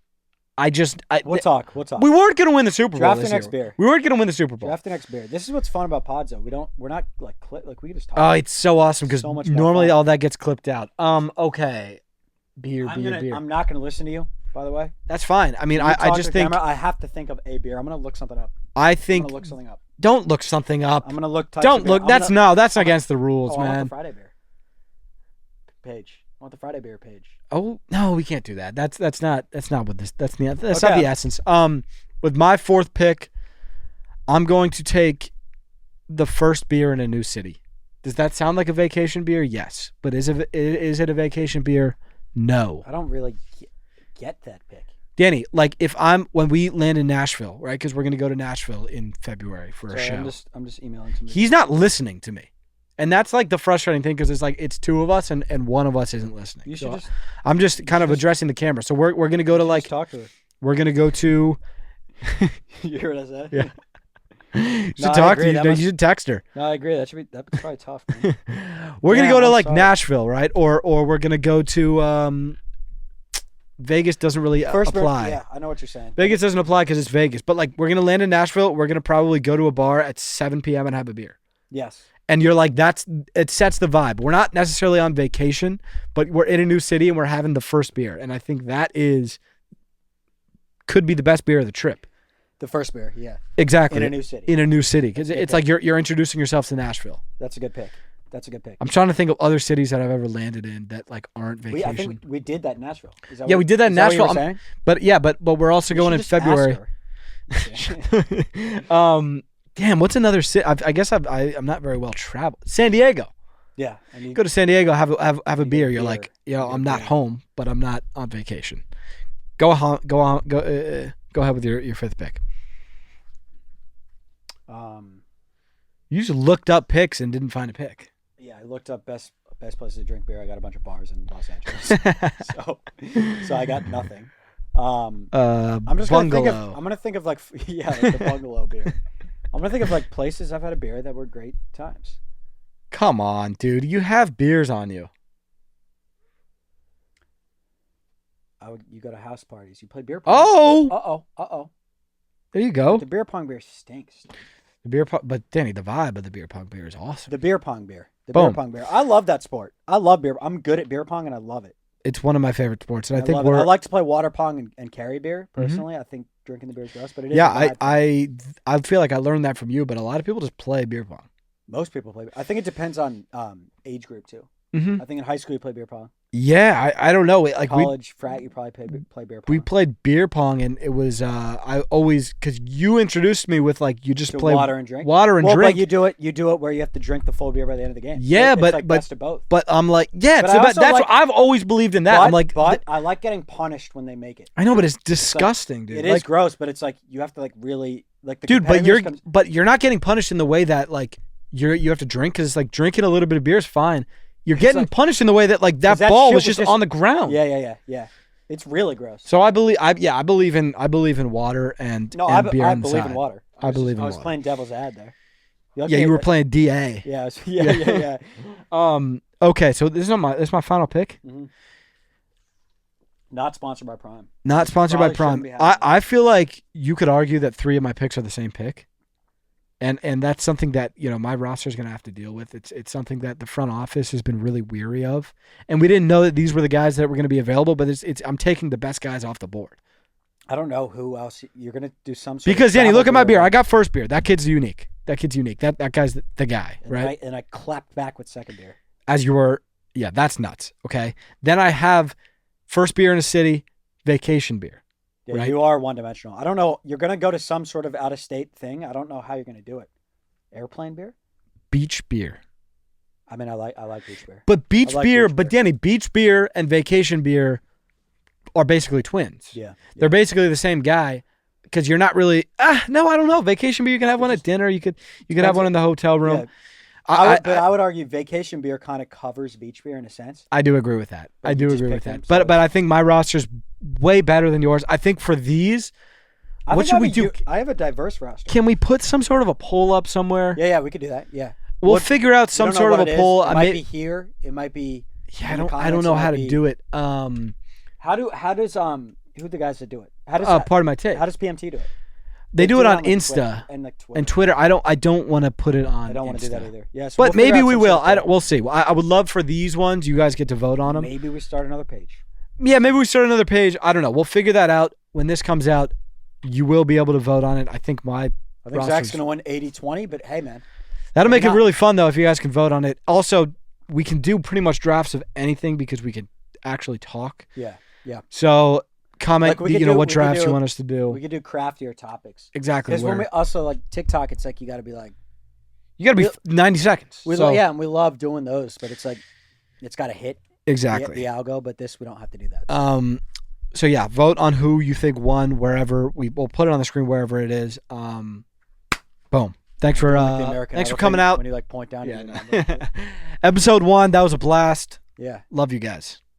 We'll talk. we weren't gonna win the Super Bowl. Draft the this next year. beer. We weren't gonna win the Super Bowl. Draft the next beer. This is what's fun about pods, though. We're not like we can just talk. Oh, it's so awesome because So much more normally fun. all that gets clipped out. Beer. I'm not gonna listen to you. By the way, That's fine. I mean, You I talk just to the think camera, I have to think of a beer. I'm gonna look something up. I I'm think gonna look something up. don't look something up. I'm gonna look. types Don't of beer. look. I'm That's gonna- that's against the rules, I want man. the Friday beer page. I want the Friday beer page. Oh no, we can't do that. That's not what this. That's not Okay. the essence. With my 4th pick, I'm going to take the first beer in a new city. Does that sound like a vacation beer? Yes, but is it a vacation beer? No. I don't really get that pick. Danny, like when we land in Nashville, right? Because we're gonna go to Nashville in February for a Sorry, show. I'm just emailing somebody. He's not listening to me, and that's like the frustrating thing because it's 2 of us and one of us isn't listening. You should So just I'm just kind of addressing the camera. So we're gonna go to just talk to her. we're gonna go to. You hear what I said? Yeah. You should No, I talk to agree. you. That You must- should text her. No, I agree. That's probably tough. Man. We're gonna Yeah, go to I'm like sorry. Nashville, right? Or we're gonna go to Vegas. Doesn't really apply. Yeah, I know what you're saying. Vegas doesn't apply because it's Vegas. But like we're gonna land in Nashville. We're gonna probably go to a bar at 7 p.m. and have a beer. Yes. And you're like, it sets the vibe. We're not necessarily on vacation, but we're in a new city and we're having the first beer. And I think that could be the best beer of the trip. The first beer, yeah. Exactly. In a new city. In a new city. Because That's a good it's like you're introducing yourself to Nashville. That's a good pick. That's a good pick. I'm trying to think of other cities that I've ever landed in that like aren't I vacation. think we did that in Nashville. Is that Yeah, what- we did that in is what you Nashville. were saying? But yeah, but we're also You going should in just ask February. her. Damn, what's another city? I guess I'm not very well traveled. San Diego. Yeah. And you Go to San Diego, have a get beer. a You're beer. like, You get I'm a not beer. home, but I'm not on vacation. Go ahead with your fifth pick. You just looked up picks and didn't find a pick. Yeah, I looked up best places to drink beer. I got a bunch of bars in Los Angeles. so I got nothing. I'm just gonna think of. Bungalow. I'm gonna think of like the bungalow beer. I'm gonna think of like places I've had a beer that were great times. Come on, dude. You have beers on you. You go to house parties. You play beer pong. Oh, there you go. The beer pong beer stinks. The beer pong, but Danny, the vibe of the beer pong beer is awesome. The beer pong beer. The Boom. beer pong beer. I love that sport. I love beer. I'm good at beer pong and I love it. It's one of my favorite sports, and I think love it. we're. I like to play water pong and carry beer personally. I think drinking the beer is gross, but it is. Yeah, a vibe. I feel like I learned that from you, but a lot of people just play beer pong. Most people play. I think it depends on age group too. Mm-hmm. I think in high school you play beer pong. Yeah, I don't know. Like College frat, you probably play beer pong. we played beer pong, and it was I always because you introduced me with like you just To play water and drink. water and Well, drink. but you do it where you have to drink the full beer by the end of the game. Yeah, It's but- like but- best of both. But I'm like, yeah, But it's I about, also that's like- what I've always believed in that. But, I'm like, but I like getting punished when they make it. I know, but it's disgusting, dude. It Like, is gross, but it's like you have to like really like the dude, competitors but you're not getting punished in the way that like you have to drink because it's like drinking a little bit of beer is fine. You're getting like- punished in the way that like that 'Cause that ball shit was was just just- on the ground. Yeah. It's really gross. So I believe I believe in water and No, and I beer on the believe in side. water. I believe in I was water. playing devil's ad there. Yeah, you were playing DA. Yeah, yeah. Okay, so this is my final pick. Not sponsored by Prime. Not sponsored by Probably shouldn't Prime. be happening. I feel like you could argue that 3 of my picks are the same pick. And that's something that, my roster is going to have to deal with. It's something that the front office has been really weary of. And we didn't know that these were the guys that were going to be available, but I'm taking the best guys off the board. I don't know who else you're gonna do some sort Because of Danny, travel look at my beer. I with. got first beer. That kid's unique. That guy's the guy, And right? I clapped back with second beer. As you were, yeah, that's nuts. Okay. Then I have first beer in a city, vacation beer. Yeah, Right. you are one dimensional. I don't know. You're gonna go to some sort of out of state thing. I don't know how you're gonna do it. Airplane beer? Beach beer. I mean, I like beach beer. But beach I like beer, beach but beer. Danny, beach beer and vacation beer are basically twins. Yeah. They're basically the same guy because you're not really. No, I don't know. Vacation beer, you can have one at dinner. You could have one in the hotel room. Yeah. I I would argue vacation beer kind of covers beach beer in a sense. I do agree with that. But I you do just agree with picked them, that. so- But I think my roster's way better than yours. I think for these, what should we do? I have a diverse roster. Can we put some sort of a poll up somewhere? Yeah, we could do that. Yeah. We'll What- figure out We some don't know sort of what a it is. poll. It I might may- be here. It might be. Yeah, in the I don't comments, know it how might to be- do it. How does who are the guys that do it? How does Part of my take. how does PMT do it? They do it on like, Insta Twitter and like Twitter. and Twitter. I don't want to put it on. I don't want to do that Insta. either. Yeah, so But we'll figure maybe out we some will. sort of I don't, poll. we'll see. I would love for these ones. You guys get to vote on them. Maybe we start another page. Yeah, maybe we start another page. I don't know. We'll figure that out when this comes out. You will be able to vote on it. I think I think Roster's- Zach's gonna win 80-20, but hey, man. that'll make Maybe it not. really fun though if you guys can vote on it. Also, we can do pretty much drafts of anything because we can actually talk. Yeah. So comment, Like, we could do- what we could drafts do- you want us to do. We could do craftier topics. Exactly. Because when where- we also like TikTok, it's like you got to be like, you got to be 90 seconds. So, and we love doing those, but it's like it's got to hit exactly. the algo. But this we don't have to do that. So yeah, vote on who you think won wherever we'll put it on the screen wherever it is. Boom. Thanks for Like the American thanks for Idol coming thing, out. when you like point down. Yeah. and you remember. Episode 1, that was a blast. Yeah. Love you guys.